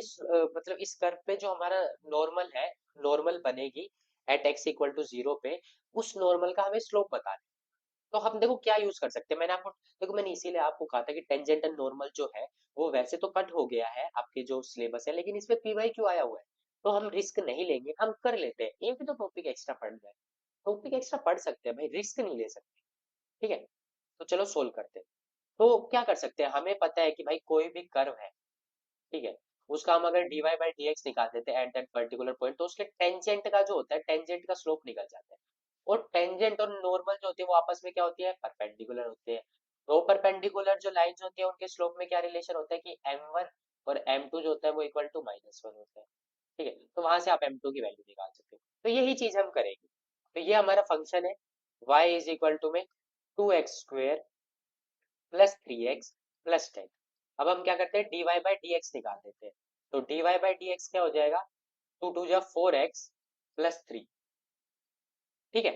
मतलब इस कर्व पे जो हमारा नॉर्मल है, नॉर्मल बनेगी at x equal to zero पे, उस नॉर्मल का हमें स्लोप बताना है। तो हम देखो क्या यूज कर सकते हैं, मैंने आपको देखो मैंने इसीलिए आपको कहा था कि टेंजेंट एंड नॉर्मल जो है वो वैसे तो कट हो गया है आपके जो सिलेबस है, लेकिन इसमें पीवाई क्यों आया हुआ है, तो हम रिस्क नहीं लेंगे, हम कर लेते हैं, एक भी तो टॉपिक एक्स्ट्रा पढ़ जाए, टॉपिक एक्स्ट्रा पढ़ सकते हैं भाई, रिस्क नहीं ले सकते। ठीक है, तो चलो सोल्व करते हैं। तो क्या कर सकते हैं, हमें पता है कि भाई कोई भी कर्व है, ठीक है, उसका हम अगर dy बाई dx निकाल देते हैं एट दैट पर्टिकुलर पॉइंट, तो उसके टेंजेंट का जो होता है, टेंजेंट का स्लोप निकल जाता है। और टेंजेंट और नॉर्मल जो होती है वो आपस में क्या होती है, परपेंडिकुलर होते हैं। तो परपेंडिकुलर जो लाइंस होती है उनके स्लोप में क्या रिलेशन होता है कि m1 और m2 जो होता है वो इक्वल टू -1 होता है। ठीक है, तो वहां से आप m2 की वैल्यू निकाल सकते हो, तो यही चीज हम करेंगे। तो ये हमारा फंक्शन है y इज इक्वल टू में 2x² प्लस 3x प्लस 10। अब हम क्या करते हैं, dy बाई dx निकाल देते हैं। तो dy बाई dx क्या हो जाएगा, 2 2 जा 4x प्लस 3। ठीक है,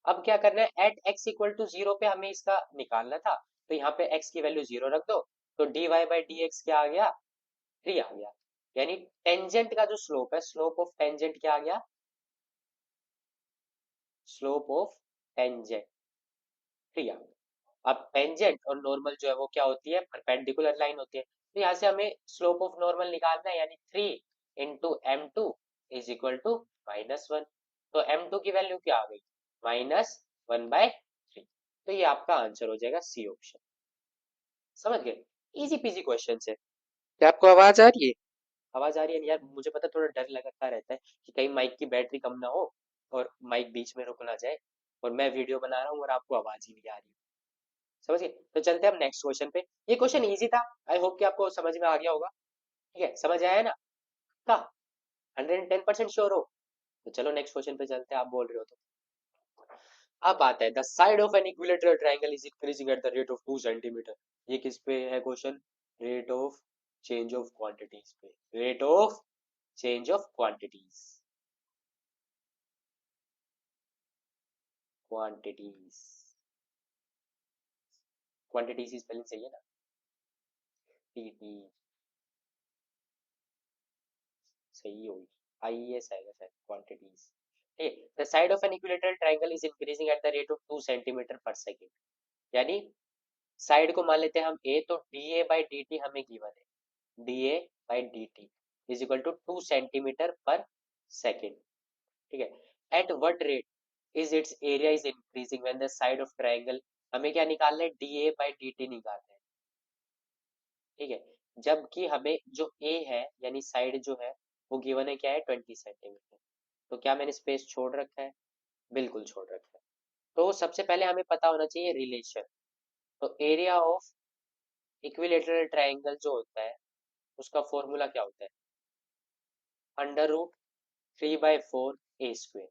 अब क्या करना है, at x equal to zero पे हमें इसका निकालना था, तो यहाँ पे x की वैल्यू जीरो रख दो, तो dy बाई dx क्या आ गया, 3 आ गया। यानी टेंजेंट का जो स्लोप है, स्लोप ऑफ टेंजेंट क्या आ गया, स्लोप ऑफ टेंजेंट 3 आ गया। अब टेंजेंट और नॉर्मल जो है वो क्या होती है, परपेंडिकुलर लाइन होती है, तो यहाँ से हमें स्लोप ऑफ नॉर्मल निकालना है, यानी 3 into m2 is equal to -1। तो m2 की वैल्यू क्या आ गई, -1/3। तो ये आपका आंसर हो जाएगा सी ऑप्शन। समझ गए, इजी पीजी क्वेश्चन है। क्या आपको आवाज आ रही है, आवाज आ रही है यार, मुझे पता थोड़ा डर लगता रहता है कि कहीं माइक की बैटरी कम ना हो और माइक बीच में रुक ना जाए, और मैं वीडियो बना रहा हूँ और आपको आवाज ही नहीं आ रही। समझ गए, तो चलते हैं हम नेक्स्ट क्वेश्चन पे। ये क्वेश्चन इजी था, आई होप कि आपको समझ में आ गया होगा। ठीक है, समझ आया है ना, का 110% श्योर हो, तो चलो नेक्स्ट क्वेश्चन पे चलते हैं, आप बोल रहे हो तो। अब आता है, the side of an equilateral triangle is increasing at the rate of 2 centimetre. ये किस पे है question, rate of change of quantities पे, rate of change of quantities, quantities, quantities की स्पेलिंग सही है ना, टी टी सही होगी, IES आएगा sir, quantities. The side of an equilateral triangle is increasing at the rate of 2 centimetre per second. यानी side को मान लेते हैं हम a, तो dA बाई dt हमें गिवन है, dA by dt is equal to 2 centimetre per second. ठीक है, at what rate is its area is increasing when the side of triangle, हमें क्या निकालना है, dA बाई dt निकालना है। ठीक है, जबकि हमें जो A है यानी साइड जो है वो गिवन है क्या है, 20 सेंटीमीटर। तो क्या मैंने स्पेस छोड़ रखा है, बिल्कुल छोड़ रखा है। तो सबसे पहले हमें पता होना चाहिए रिलेशन। तो एरिया ऑफ इक्विलेटरल ट्रायंगल जो होता है उसका फॉर्मूला क्या होता है, √3/4 a²।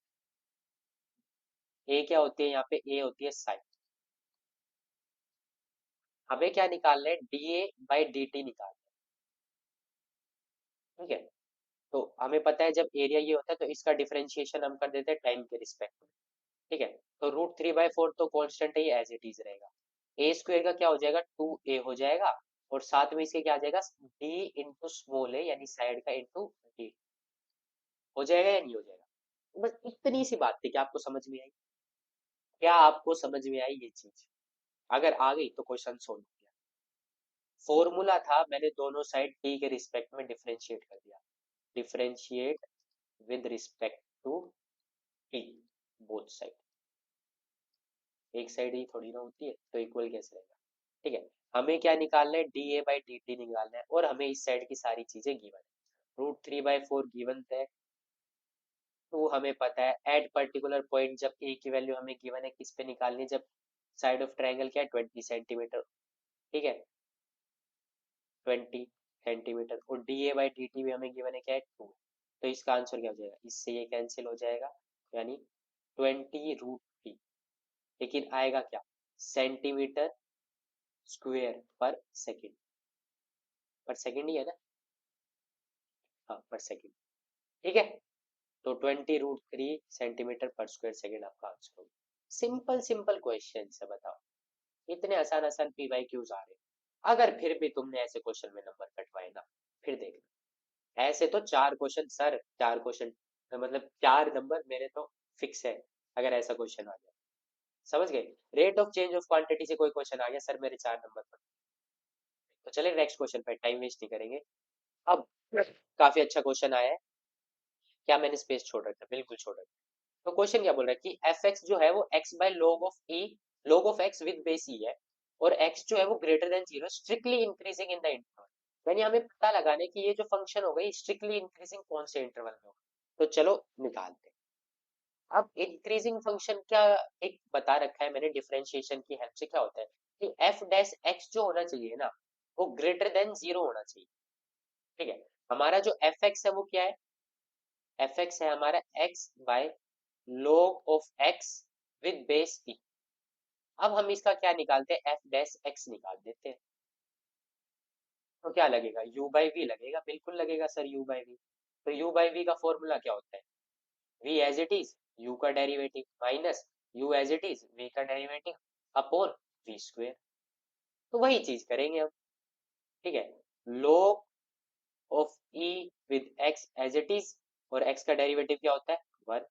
ए क्या होती है यहाँ पे, ए होती है साइड। हमें क्या निकालना है, dA बाई dt निकालना है। ठीक है, तो हमें पता है जब एरिया ये होता है तो इसका डिफरेंशिएशन हम कर देते हैं टाइम के रिस्पेक्ट में। ठीक है, तो √3/4 तो कांस्टेंट है, ये एज इट इज रहेगा। a² का क्या हो जाएगा, 2a हो जाएगा, और साथ में इसके क्या आ जाएगा, d इंटू स्मॉल a यानी साइड का इंटू d। हो जाएगा या नहीं हो जाएगा, बस इतनी सी बात थी, क्या आपको समझ में आई, क्या आपको समझ में आई ये चीज, अगर आ गई तो क्वेश्चन सोल्व हो गया। फॉर्मूला था, मैंने दोनों साइड t के रिस्पेक्ट में डिफरेंशिएट कर दिया, differentiate with respect to t, both side, एक साइड ही थोड़ी ना होती है, तो इक्वल कैसे रहेगा। ठीक है, हमें क्या निकालना है, dA बाई dt निकालना है, और हमें इस साइड की सारी चीजें गिवन है, √3/4 गिवन है, टू हमें पता है, एट पर्टिकुलर पॉइंट जब a की वैल्यू हमें गिवन है किस पे निकालनी है, जब साइड ऑफ ट्रायंगल क्या है 20 सेंटीमीटर, ठीक है 20 सेंटीमीटर, और D A by d T भी हमें गिवन है क्या है 2। तो इसका आंसर क्या हो जाएगा, इससे ये कैंसिल हो जाएगा, यानी 20√t, लेकिन आएगा क्या, सेंटीमीटर स्क्वेयर पर सेकेंड, पर सेकेंड ही है ना, हाँ पर सेकेंड, ठीक है। तो 20√3 सेंटीमीटर पर स्क्वायर सेकेंड आपका आंसर होगा। सिंपल सिंपल क्वेश्चन से बताओ, इतने आसान आसान पीवाई क्यूज आ रहे हैं। अगर फिर भी तुमने ऐसे क्वेश्चन में नंबर कटवाए ना, फिर देखना, ऐसे तो 4 क्वेश्चन सर, 4 क्वेश्चन मतलब 4 नंबर मेरे तो फिक्स है, अगर ऐसा क्वेश्चन आ जाए, समझ गए। Rate of change of quantity से कोई क्वेश्चन आ गया सर मेरे 4 नंबर पर, तो चले नेक्स्ट क्वेश्चन पे, टाइम वेस्ट नहीं करेंगे। अब काफी अच्छा क्वेश्चन आया है, क्या मैंने स्पेस छोड़ रखा है, बिल्कुल छोड़ रखा है। तो क्वेश्चन क्या बोल रहा है कि एफ एक्स जो है वो x by log of e, log of x with base e है, और एक्स जो है वो greater than zero, strictly increasing in the interval, यानी हमें पता लगाना है कि ये जो फंक्शन होगा ये स्ट्रिक्टली इंक्रीजिंग कौन से इंटरवल में होगा। तो चलो निकालते हैं। अब इंक्रीजिंग फंक्शन क्या, एक बता रखा है मैंने डिफरेंशिएशन की हेल्प से, क्या होता है कि एफ डैश एक्स जो होना चाहिए ना, वो ग्रेटर देन जीरो होना चाहिए, ठीक है। हमारा जो एफ एक्स है वो क्या है, एफ एक्स है हमारा x by log of x with base e. अब हम इसका क्या निकालते हैं, एफ डैश एक्स निकाल देते हैं, तो क्या लगेगा, u बाई वी लगेगा, बिल्कुल लगेगा सर u बाई वी। तो u बाई वी का फॉर्मूला क्या होता है, v as it is u का derivative minus u as it is v का डेरिवेटिव अपॉन v स्क्वेयर। तो वही चीज करेंगे हम, ठीक है। log of e with x as it is, और x का डेरिवेटिव क्या होता है 1,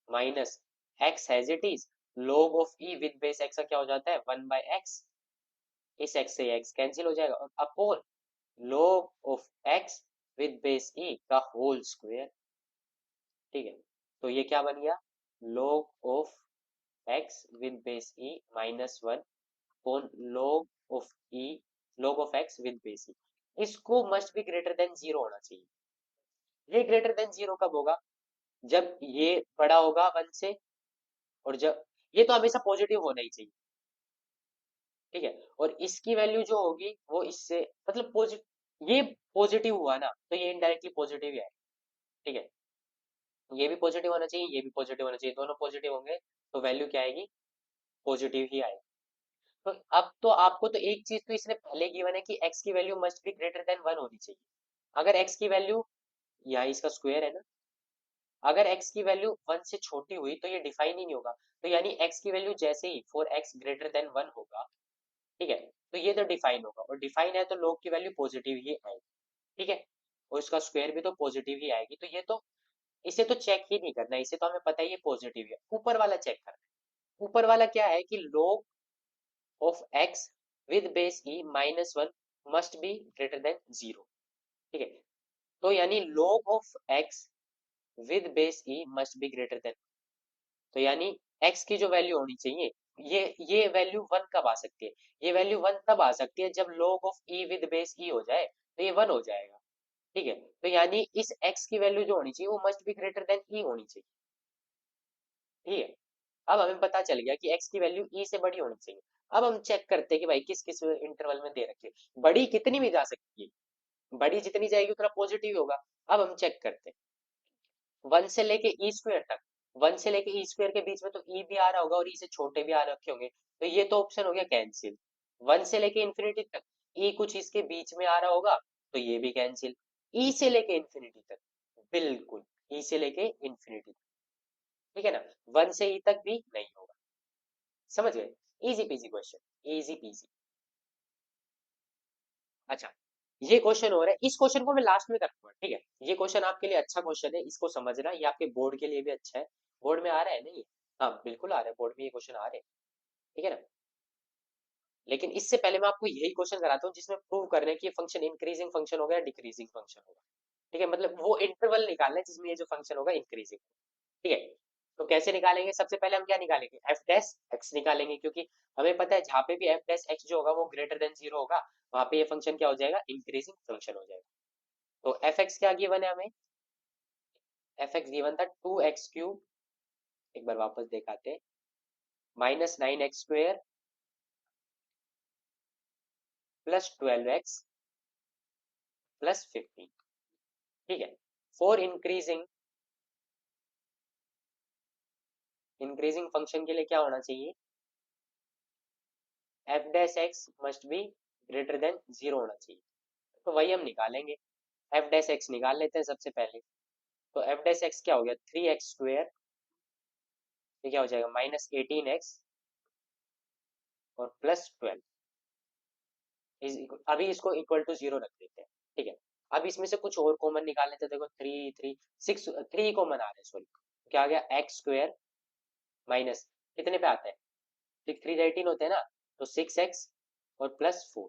minus x as it is log of e with base x का क्या हो जाता है 1 बाय x, इस x से x कैंसिल हो जाएगा, और upon log of x with base e का होल स्क्वायर, ठीक है। तो ये क्या बन गया, log of x with base e minus 1 upon log of e, log of x with base e। इसको must be greater than zero होना चाहिए। ये ग्रेटर देन जीरो कब होगा, जब ये बड़ा होगा 1 से, और जब ये तो हमेशा पॉजिटिव होना ही चाहिए, ठीक है। और इसकी वैल्यू जो होगी वो इससे मतलब पॉजिटिव, ये पॉजिटिव हुआ ना तो ये इनडायरेक्टली पॉजिटिव ही है, ठीक है। ये भी पॉजिटिव होना चाहिए, ये भी पॉजिटिव होना चाहिए, दोनों पॉजिटिव होंगे तो वैल्यू क्या आएगी, पॉजिटिव ही आएगी। तो अब तो आपको तो एक चीज तो इसने पहले गिवन है कि x की value must be greater then 1 होनी चाहिए। अगर x की वैल्यू, यहाँ इसका स्क्वायर है ना, अगर x की वैल्यू 1 से छोटी हुई तो ये डिफाइन ही नहीं होगा, तो यानी x की वैल्यू जैसे ही फॉर x ग्रेटर देन 1 होगा, ठीक है, तो ये तो डिफाइन होगा, और डिफाइन है तो log की वैल्यू पॉजिटिव ही आएगी, ठीक है, और इसका स्क्वायर भी तो पॉजिटिव ही आएगी। तो ये तो इसे तो चेक ही नहीं करना, इसे तो हमें पता है ये पॉजिटिव है, ऊपर वाला चेक करना है। ऊपर वाला क्या है कि log of x with base e minus 1 must be greater than zero, ठीक है। तो यानी log of x with base e must be greater then, तो यानी x की जो वैल्यू होनी चाहिए, ये वैल्यू 1 कब आ सकती है, ये वैल्यू 1 तब आ सकती है जब log of e with base e हो जाए, तो ये 1 हो जाएगा, ठीक है। तो यानी इस x की वैल्यू जो होनी चाहिए वो must be greater then e होनी चाहिए, ठीक है। अब हमें पता चल गया कि x की वैल्यू e से बड़ी होनी चाहिए। अब हम चेक करते हैं कि भाई किस किस इंटरवल में दे रखे, बड़ी कितनी भी जा सकती है, बड़ी जितनी जाएगी उतना पॉजिटिव होगा। अब हम चेक करते हैं 1 से लेके ई स्क्वायर तक, 1 से लेके ई स्क्वायर के बीच में तो ई भी आ रहा होगा और ई से छोटे भी आ रखे होंगे, तो ये तो ऑप्शन हो गया कैंसिल। 1 से लेके इन्फिनिटी तक ई कुछ इसके बीच में आ रहा होगा, तो ये भी कैंसिल। ई से लेके इन्फिनिटी तक, बिल्कुल ई से लेके इन्फिनिटी, ठीक है ना, 1 से ई तक भी नहीं होगा, समझ गए। Easy PG question, easy PG. अच्छा, ये क्वेश्चन हो रहा है, इस क्वेश्चन को मैं लास्ट में करूंगा, ठीक है। ये क्वेश्चन आपके लिए अच्छा क्वेश्चन है, इसको समझना, ये आपके बोर्ड के लिए भी अच्छा है। बोर्ड में आ रहा है ना ये, हाँ बिल्कुल आ रहा है, बोर्ड में ये क्वेश्चन आ रहे हैं, ठीक है ना। लेकिन इससे पहले मैं आपको यही क्वेश्चन कराता हूँ जिसमें प्रूव करना है कि ये फंक्शन इंक्रीजिंग फंक्शन होगा या डिक्रीजिंग फंक्शन होगा, ठीक है। मतलब वो इंटरवल निकालना है जिसमें ये जो फंक्शन होगा इंक्रीजिंग, ठीक है। तो कैसे निकालेंगे, सबसे पहले हम क्या निकालेंगे, एफ डैश एक्स निकालेंगे, क्योंकि हमें पता है जहाँ पे भी एफ डैश एक्स जो होगा वो ग्रेटर देन जीरो होगा, वहां पे ये फंक्शन क्या हो जाएगा, इंक्रीजिंग फंक्शन हो जाएगा। तो एफ एक्स क्या गिवन है हमें, एफ एक्स गिवन था 2x क्यूब, एक बार वापस दिखाते हैं, -9x square plus 12x plus 15। ठीक है। फॉर इंक्रीजिंग फंक्शन के लिए क्या होना चाहिए, f dash x must be greater than zero होना चाहिए। तो वही हम निकालेंगे, एफ डैश एक्स निकाल लेते हैं सबसे पहले। तो एफ डैश एक्स क्या हो गया, 3x², ये क्या हो जाएगा -18x और +12। अभी इसको इक्वल टू जीरो रख देते हैं। ठीक है। अब इसमें से कुछ और कॉमन निकाल लेते हैं। देखो 3 कॉमन आ रहे हैं, सॉरी। क्या आ गया, x² माइनस, कितने पे आता है, 6 3 18 होते हैं ना, तो 6x और +4,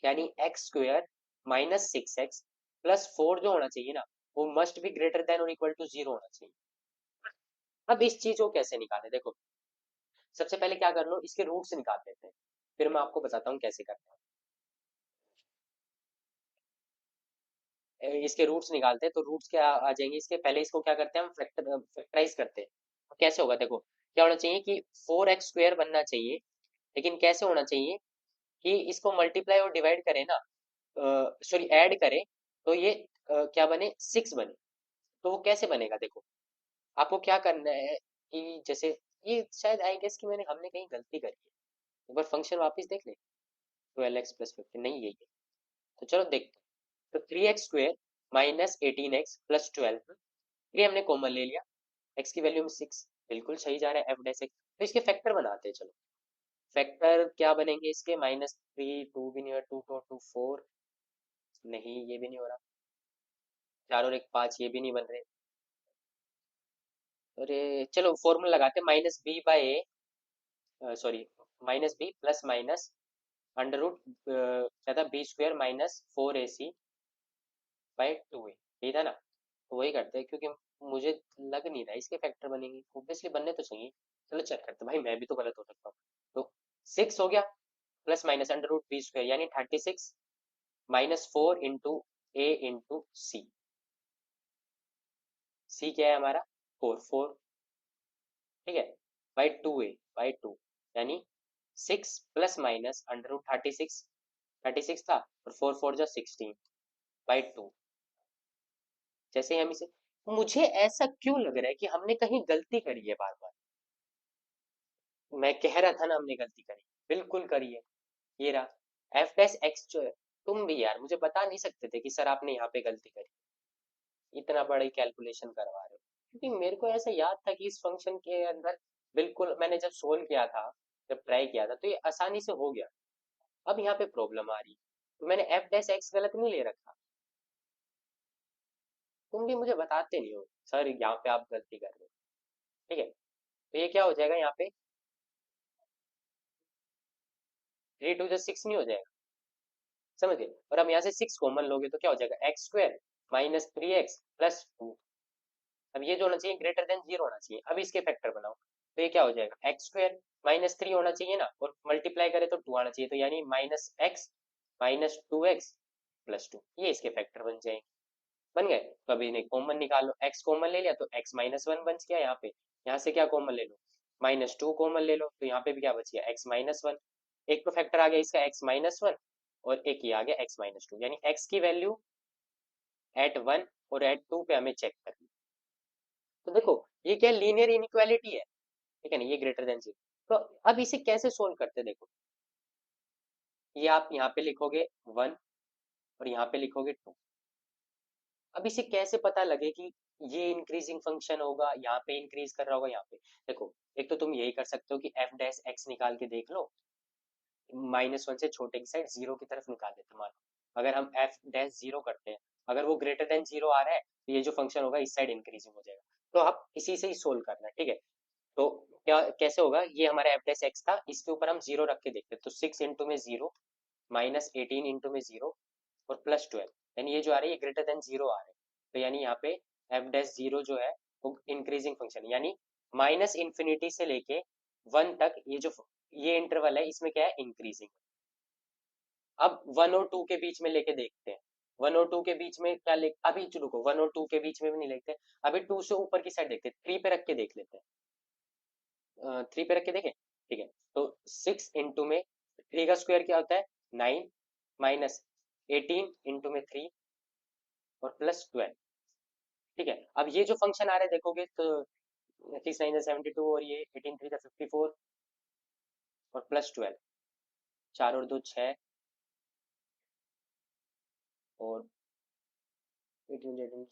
यानी x² -6x +4 जो होना चाहिए ना, वो मस्ट बी ग्रेटर देन और इक्वल टू जीरो होना चाहिए। अब इस चीज को कैसे निकालें, देखो सबसे पहले क्या कर लो, इसके रूट्स निकाल लेते हैं, फिर मैं आपको बताता हूँ कैसे करना है। इसके रूट्स निकालते हैं, तो रूट्स क्या आ जाएंगे इसके, पहले इसको क्या करते हैं हम, फैक्टराइज करते हैं। तो कैसे होगा, देखो क्या होना चाहिए कि 4x² बनना चाहिए, लेकिन कैसे होना चाहिए कि इसको मल्टीप्लाई और डिवाइड करें ना, सॉरी ऐड करें, तो ये क्या बने, 6 बने। तो वो कैसे बनेगा, देखो आपको क्या करना है कि जैसे, ये शायद आई गेस कि हमने कहीं गलती करी है, एक बार फंक्शन वापस देख ले। 12x + 15 नहीं, यही है। तो चलो देखते हैं। तो 3x² -18x + 12, ये हमने कॉमन ले लिया, x की वैल्यू में 6 बिल्कुल सही जा रहा है, एफ डैश एक्स। तो इसके फैक्टर बनाते हैं, चलो फैक्टर क्या बनेंगे इसके, -3, 2 भी नहीं हो रहा, 2 2 2 4, नहीं ये भी नहीं हो रहा, 4 और 1 5, ये भी नहीं बन रहे। अरे चलो फॉर्मूला लगाते हैं, sorry -b plus minus under root क्या था, b² - 4ac/2a, यही था ना। तो वही करते हैं, क्योंकि मुझे लग नहीं रहा इसके फैक्टर बनेंगे, ऑब्वियसली बनने तो चाहिए। चलो चेक करते हैं, भाई मैं भी तो गलत हो सकता हूँ। तो 6 हो गया, plus minus under root b², यानी 36 -4 इंटू a इंटू सी। सी क्या है हमारा, 4 4, ठीक है, बाई टू, यानी 6 प्लस माइनस अंडर रूट 36, 36 था, और 4 4 जा 16/2। जैसे ही हम इसे, मुझे ऐसा क्यों लग रहा है कि हमने कहीं गलती करी है बार बार। मैं कह रहा था ना हमने गलती करी, बिल्कुल करी है। ये रहा एफ डैश एक्स जो है, तुम भी यार मुझे बता नहीं सकते थे कि सर आपने यहाँ पे गलती करी, इतना बड़ी कैलकुलेशन करवा रहे हो। क्योंकि मेरे को ऐसा याद था कि इस फंक्शन के अंदर, बिल्कुल मैंने जब सोल्व किया था, जब ट्राई किया था, तो ये आसानी से हो गया। अब यहाँ पे प्रॉब्लम आ रही है, तो मैंने एफ डैश एक्स गलत नहीं ले रखा, तुम भी मुझे बताते नहीं हो सर यहाँ पे आप गलती कर रहे हो। ठीक है, तो ये क्या हो जाएगा यहाँ पे, 3 2 6 नहीं हो जाएगा, समझ गए। और अब यहाँ से 6 कॉमन लोगे तो क्या हो जाएगा, x² -3x + 2। अब ये जो होना चाहिए ग्रेटर देन जीरो होना चाहिए। अब इसके फैक्टर बनाओ, तो ये क्या हो जाएगा, x² -3 होना चाहिए ना, और मल्टीप्लाई करे तो 2 आना चाहिए, तो यानी -x -2x + 2, ये इसके फैक्टर बन जाएंगे। बन गए। तो अभी इन्हें कॉमन निकालो, x कॉमन ले लिया तो x-1 बच गया यहाँ पे, यहाँ से क्या कॉमन ले लो, -2 कॉमन ले लो, तो यहाँ पे भी क्या बच गया, x-1। एक तो फैक्टर आ गया इसका x-1, और एक ये आ गया x-2, यानी x की वैल्यू @1 और @2 पे हमें चेक करनी। तो देखो ये क्या लीनियर इनइक्वालिटी है, ठीक है ना, ये ग्रेटर देन जीरो। तो अब इसे कैसे सोल्व करते देखो, ये आप यहाँ पे लिखोगे 1 और यहाँ पे लिखोगे 2। अब इसे कैसे पता लगे कि ये इंक्रीजिंग फंक्शन होगा, यहाँ पे इंक्रीज कर रहा होगा, यहाँ पे देखो, एक तो तुम यही कर सकते हो कि एफ डैश एक्स निकाल के देख लो, -1 से छोटे की साइड जीरो की तरफ निकाल देते, मान लो अगर हम एफ डैश जीरो करते हैं, अगर वो ग्रेटर देन जीरो आ रहा है, तो ये जो फंक्शन होगा इस साइड इंक्रीजिंग हो जाएगा। तो आप इसी से ही सोल्व करना है, ठीक है। तो क्या कैसे होगा, ये हमारा एफ डैश एक्स था, इसके ऊपर हम जीरो रख के देखते हैं, तो 6 इंटू में जीरो, -18 इंटू में जीरो, और +12, यानी ये जो आ रही है ग्रेटर देन जीरो आ रहा है। तो यानी यहाँ पे एफ डैश जीरो जो है वो इंक्रीजिंग फंक्शन है, यानी -∞ से लेके 1 तक, ये जो ये इंटरवल है इसमें क्या है, इंक्रीजिंग। अब 1 और 2 के बीच में लेके देखते हैं, 1 और 2 के बीच में क्या ले, अभी रुको, 1 और 2 के बीच में भी नहीं लेते, अभी 2 से ऊपर की साइड देखते हैं, 3 पे रख के देख लेते हैं, 3 पे रख के देखें, ठीक है। तो 6 इंटू में 3 का स्क्वायर क्या होता है, 9 माइनस 18 इंटू में 3 और प्लस 12। ठीक है, अब ये जो फंक्शन आ रहा है देखोगे तो 6 9 72 और ये 18 3 54 और प्लस 12, 4 और 2 6 और 18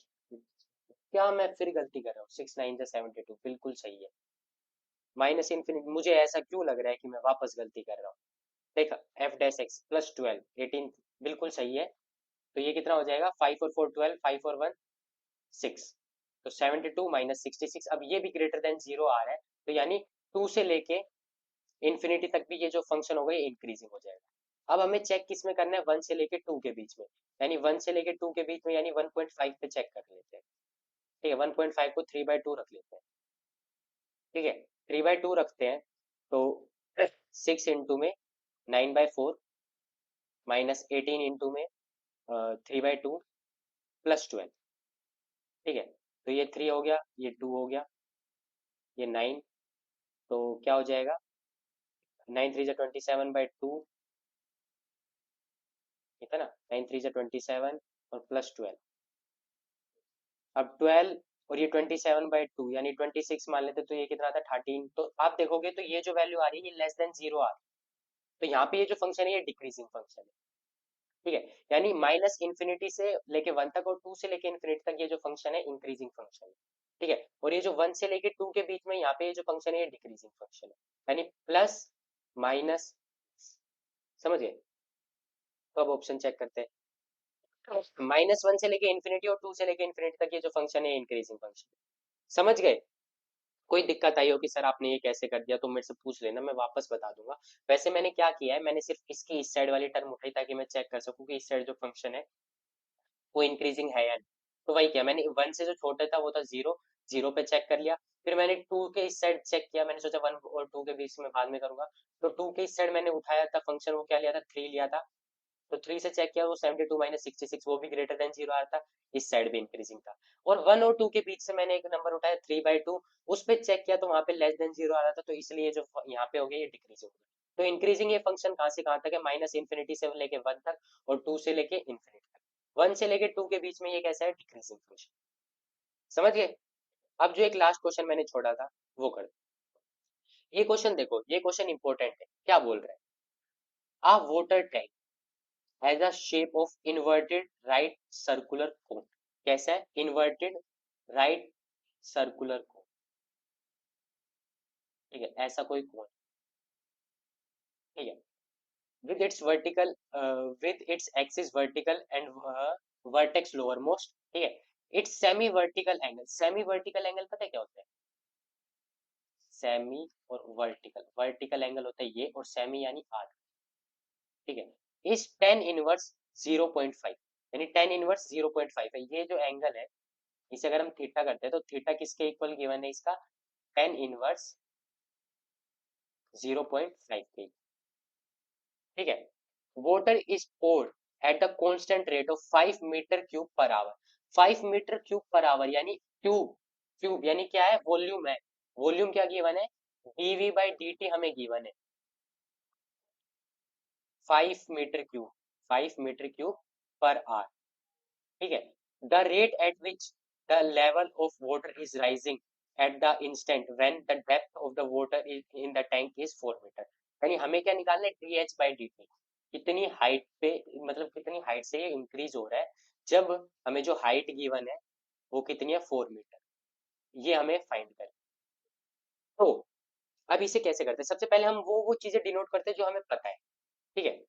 क्या मैं फिर गलती कर रहा हूँ? 6 9 72 बिल्कुल सही है। माइनस इन्फिनिटी, मुझे ऐसा क्यों लग रहा है कि मैं वापस गलती कर रहा हूँ? देखा, एफ डैश एक्स प्लस 12 18 बिल्कुल सही है। तो ये कितना हो जाएगा? 5 और 4 12, 5 और 1 6। तो 72 माइनस 66, अब ये भी ग्रेटर देन जीरो आ रहा है, तो यानी टू से लेके इन्फिनिटी तक भी ये जो फंक्शन होगा ये इंक्रीजिंग हो जाएगा। अब हमें चेक किस में करना है? 1 से लेके 2 के बीच में, यानी 1 से लेके 2 के बीच में, यानी 1.5 पे चेक कर लेते हैं। ठीक है, 1.5 को 3/2 रख लेते हैं। ठीक है, 3/2 रखते हैं तो 6 इंटू में 9/4 माइनस 18 इंटू में 3/2 प्लस 12। ठीक है, तो ये 3 हो गया, ये 2 हो गया, ये 9, तो क्या हो जाएगा? 9 3 जा 27/2, ठीक है ना? 9 3 जा 27 और प्लस 12। अब 12 और ये 27/2 यानी 26 मान लेते, तो ये कितना था? 13। तो आप देखोगे तो ये जो वैल्यू आ रही है ये लेस देन जीरो आ रही है, तो यहाँ पे ये जो फंक्शन है ये डिक्रीजिंग फंक्शन है। ठीक है, यानी माइनस इन्फिनिटी से लेके 1 तक और 2 से लेके इन्फिनिटी तक ये जो फंक्शन है इंक्रीजिंग फंक्शन है। ठीक है, और ये जो 1 से लेके 2 के बीच में यहाँ पे ये जो फंक्शन है ये डिक्रीजिंग फंक्शन है, यानी प्लस माइनस। समझ गए? तो अब ऑप्शन चेक करते हैं। -1 से लेके इन्फिनिटी और 2 से लेके इन्फिनिटी तक ये जो फंक्शन है इंक्रीजिंग फंक्शन। समझ गए? कोई दिक्कत आई हो कि सर आपने ये कैसे कर दिया, तो मेरे से पूछ लेना, मैं वापस बता दूंगा। वैसे मैंने क्या किया है, मैंने सिर्फ इसकी इस साइड वाली टर्म उठाई ताकि मैं चेक कर सकूं कि इस साइड जो फंक्शन है वो इंक्रीजिंग है या नहीं। तो वही किया मैंने, 1 से जो छोटा था वो था 0, 0 पे चेक कर लिया। फिर मैंने 2 के इस साइड चेक किया, मैंने सोचा 1 और 2 के बीच में बाद में करूंगा। तो 2 के इस साइड मैंने उठाया था फंक्शन, वो क्या लिया था? 3 लिया था। तो 3 से चेक किया, वो 72 माइनस 66 वो भी ग्रेटर देन जीरो आ रहा था, इस साइड भी इंक्रीजिंग था। और 1 और 2 के बीच से मैंने एक नंबर उठाया 3/2, उस पे चेक किया तो वहां पे लेस देन जीरो आ रहा था, तो इसलिए जो यहाँ पे हो गया ये डिक्रीजिंग हो गया। तो इंक्रीजिंग ये फंक्शन कहाँ से कहाँ तक है? माइनस इन्फिनिटी से लेके 1 तक और 2 से लेके इन्फिनिटी तक। 1 से लेके 2 के बीच में ये कैसा है? Decreasing function. समझ गए? अब जो एक लास्ट क्वेश्चन मैंने छोड़ा था वो कर। ये क्वेश्चन देखो, ये क्वेश्चन इंपॉर्टेंट है। क्या बोल रहा है? A water tank has a shape of inverted right circular cone. कैसा है? Inverted right circular cone. ठीक है, ऐसा कोई कोन। ठीक है, with its vertical, with its axis vertical and vertex lowermost. ठीक है, its semi vertical angle. Semi vertical angle पता है क्या होता है? सेमी और वर्टिकल, वर्टिकल एंगल होता है ये, और सेमी यानी आधा। ठीक है, इस टेन इनवर्स 0.5, यानी टेन इनवर्स 0.5 है ये जो एंगल है। इसे अगर हम थीटा करते हैं तो थीटा किसके इक्वल गिवन है इसका? टेन इनवर्स 0.5 के। ठीक है, water is poured at the constant rate of 5 metre cube per hour. 5 metre cube per hour यानी क्यूब, क्यूब यानी क्या है? वॉल्यूम है। वॉल्यूम क्या गिवन है? dv बाई dt हमें गिवन है 5 metre cube, 5 metre cube per hour. ठीक है, the rate at which the level of water is rising at the instant when the depth of the water is in the tank is 4 metre. यानी हमें क्या निकालना है? D by d t, कितनी height पे, मतलब कितनी हाइट से ये इंक्रीज हो रहा है, जब हमें जो हाइट गिवन है वो कितनी है? 4 मीटर। ये हमें फाइंड करना है। तो अब इसे कैसे करते हैं? सबसे पहले हम वो चीजें डिनोट करते हैं जो हमें पता है। ठीक है,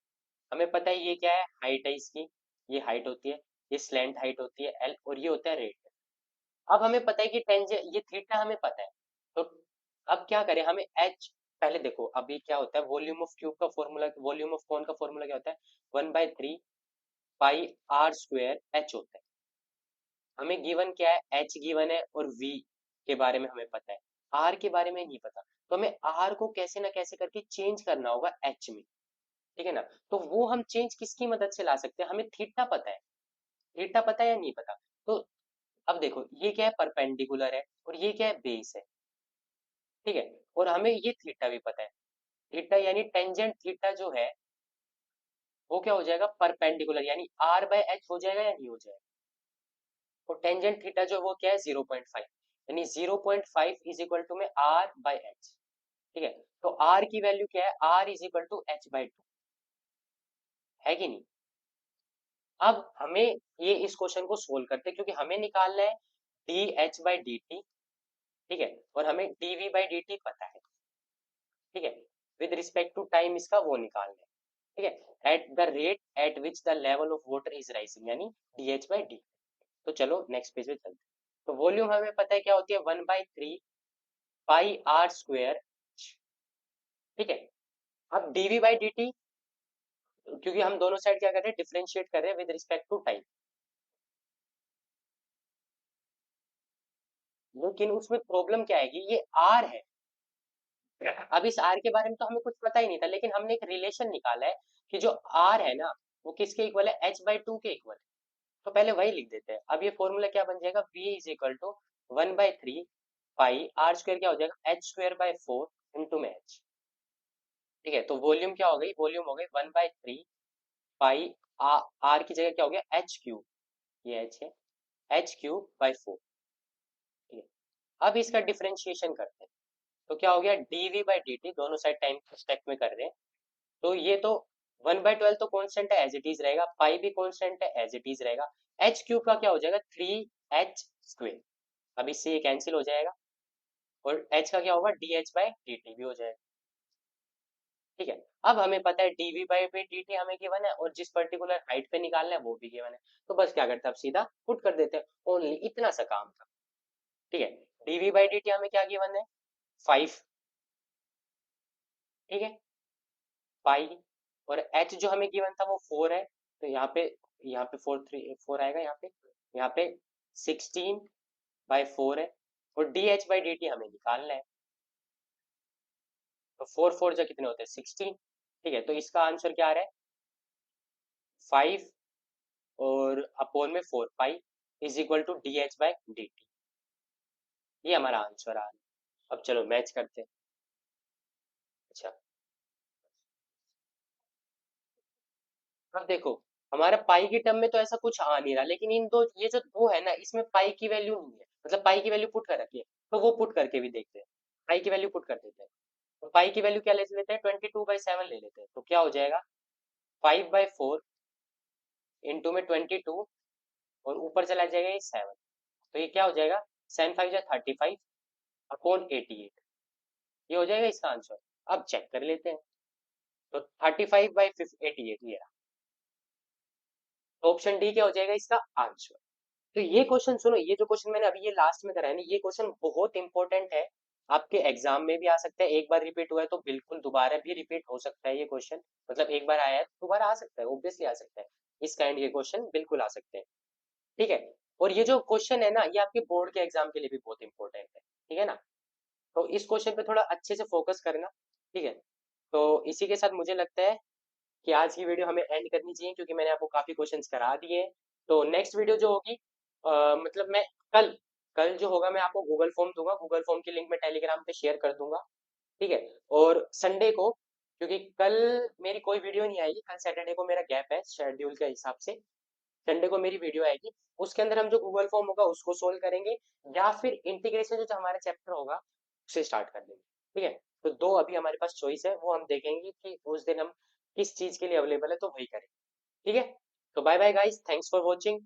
हमें पता है ये क्या है? हाइट है इसकी, ये हाइट होती है, ये स्लैंट हाइट होती है एल, और ये होता है रेट। अब हमें पता है कि टेंजेंट ये थीटा हमें पता है। तो अब क्या करें? हमें एच, पहले देखो अभी क्या होता है, वॉल्यूम ऑफ क्यूब का फॉर्मूला, वॉल्यूम ऑफ कौन का फॉर्मूला क्या होता है? 1/3 पाई r स्क्वायर एच होता है। हमें गिवन क्या है? एच गिवन है और वी के बारे में हमें पता है, आर के बारे में नहीं पता। तो हमें आर को कैसे ना कैसे करके चेंज करना होगा एच में। ठीक है ना? तो वो हम चेंज किसकी मदद से ला सकते हैं? हमें थीटा पता है। थीटा पता है या नहीं पता? तो अब देखो ये क्या है? परपेंडिकुलर है, और ये क्या है? बेस है। ठीक है, और हमें ये थीटा भी पता है। थीटा यानी टेंजेंट थीटा जो है वो क्या हो जाएगा, परपेंडिकुलर, यानी आर बाय एच हो जाएगा या नहीं हो जाएगा। तो टेंजेंट थीटा जो वो क्या है 0.5, यानी 0.5 इज इक्वल टू में आर बाय एच। ठीक है, तो आर की वैल्यू क्या है, r is equal to h by two, है कि नहीं। अब हमें ये इस क्वेश्चन को सोल्व करते हैं, क्योंकि हमें निकालना है d h by d t. ठीक है, और हमें d v by d t पता है। ठीक है, विद रिस्पेक्ट टू टाइम इसका वो निकालना है। ठीक है, eight the rate at which the level of water is rising, यानी डी एच बाई डी। तो चलो नेक्स्ट पेज पे चलते हैं। तो वॉल्यूम हमें पता है क्या होती है, 1/3 पाई आर स्क्वायर। ठीक है, अब डीवी बाई डी टी, क्योंकि हम दोनों साइड क्या कर रहे हैं, डिफरेंशिएट कर रहे हैं विद रिस्पेक्ट टू टाइम, लेकिन उसमें प्रॉब्लम क्या आएगी, ये आर है। अब इस आर के बारे में तो हमें कुछ पता ही नहीं था, लेकिन हमने एक रिलेशन निकाला है कि जो आर है ना, वो किसके इक्वल है, एच बाई टू के इक्वल है। तो पहले वही लिख देते हैं। अब ये फॉर्मूला क्या बन जाएगा, v is equal to 1/3 pi r square, क्या हो जाएगा h square by four into में एच। ठीक है, तो वॉल्यूम क्या हो गई, वॉल्यूम हो गई 1/3 पाई आर की जगह क्या हो गया एच क्यूब, ये एच है, एच क्यूब बाई फोर। ठीक है, अब इसका डिफरेंशिएशन करते हैं। तो क्या हो गया, dv बाई dt, दोनों साइड टाइम रिस्पेक्ट में कर रहे हैं। तो ये तो 1/12 तो कांस्टेंट है, एज इट इज रहेगा, पाई भी कांस्टेंट है, एज इट इज रहेगा। एच क्यूब का क्या हो जाएगा 3h स्क्वेयर, अब इससे ये कैंसिल हो जाएगा, और h का क्या होगा dh बाई dt भी हो जाएगा। ठीक है, अब हमें पता है dv बाई dt हमें गिवन है, और जिस पर्टिकुलर हाइट पे निकालना है वो भी गिवन है। तो बस क्या करते हैं, अब सीधा पुट कर देते हैं, ओनली इतना सा काम था। ठीक है, dv बाई dt हमें क्या गिवन है, 5। ठीक है, पाई, और h जो हमें गिवन था वो 4 है, तो यहाँ पे 4 आएगा, यहाँ पे 16/4 है, और dh बाई dt हमें निकालना है। तो 4 जो कितने होते हैं 16। ठीक है, तो इसका आंसर क्या आ रहा है, 5 और अपोन में 4 pi is equal to dh by dt। ये हमारा आंसर आ रहा है। अब चलो मैच करते हैं। अच्छा, अब देखो, हमारा पाई की टर्म में तो ऐसा कुछ आ नहीं रहा, लेकिन इन दो, ये जो दो है ना, इसमें पाई की वैल्यू नहीं है, मतलब पाई की वैल्यू पुट कर रखी है। तो वो पुट करके भी देखते हैं, पाई की वैल्यू पुट कर देते हैं। तो पाई की वैल्यू क्या ले लेते हैं, 22/7 ले लेते हैं। तो क्या हो जाएगा, 5/4 इंटू में 22, और ऊपर चला जाएगा ये 7। तो ये क्या हो जाएगा, 7×5 या 35 अपॉन 88, ये हो जाएगा इसका आंसर। अब चेक कर लेते हैं। तो 35/88 ये रहा। तो ऑप्शन डी क्या हो जाएगा इसका आंसर। तो ये क्वेश्चन सुनो, ये जो क्वेश्चन मैंने अभी ये लास्ट में करा है ना, ये क्वेश्चन बहुत इंपॉर्टेंट है। आपके एग्जाम में भी आ सकता है, एक बार रिपीट हुआ है तो बिल्कुल दोबारा भी रिपीट हो सकता है ये क्वेश्चन, मतलब एक बार आया है तो दोबारा आ सकता है, ऑब्वियसली आ सकता है। इस काइंड के क्वेश्चन बिल्कुल आ सकते हैं। ठीक है, और ये जो क्वेश्चन है ना, ये आपके बोर्ड के एग्जाम के लिए भी बहुत इंपॉर्टेंट है। ठीक है ना, तो इस क्वेश्चन पे थोड़ा अच्छे से फोकस करना। ठीक है, तो इसी के साथ मुझे लगता है कि आज की वीडियो हमें एंड करनी चाहिए, क्योंकि मैंने आपको काफी क्वेश्चंस करा दिए हैं। तो नेक्स्ट वीडियो जो होगी, मतलब मैं कल कल जो होगा, मैं आपको गूगल फॉर्म दूंगा, गूगल फॉर्म की लिंक मैं टेलीग्राम पे शेयर कर दूंगा। ठीक है, और संडे को, क्योंकि कल मेरी कोई वीडियो नहीं आएगी, कल सैटरडे को मेरा गैप है शेड्यूल के हिसाब से, संडे को मेरी वीडियो आएगी। उसके अंदर हम जो गूगल फॉर्म होगा उसको सोल्व करेंगे, या फिर इंटीग्रेशन जो हमारा चैप्टर होगा उसे स्टार्ट कर देंगे। ठीक है, तो दो अभी हमारे पास चॉइस है, वो हम देखेंगे कि उस दिन हम किस चीज के लिए अवेलेबल है, तो वही करेंगे। ठीक है, तो bye bye guys, thanks for watching.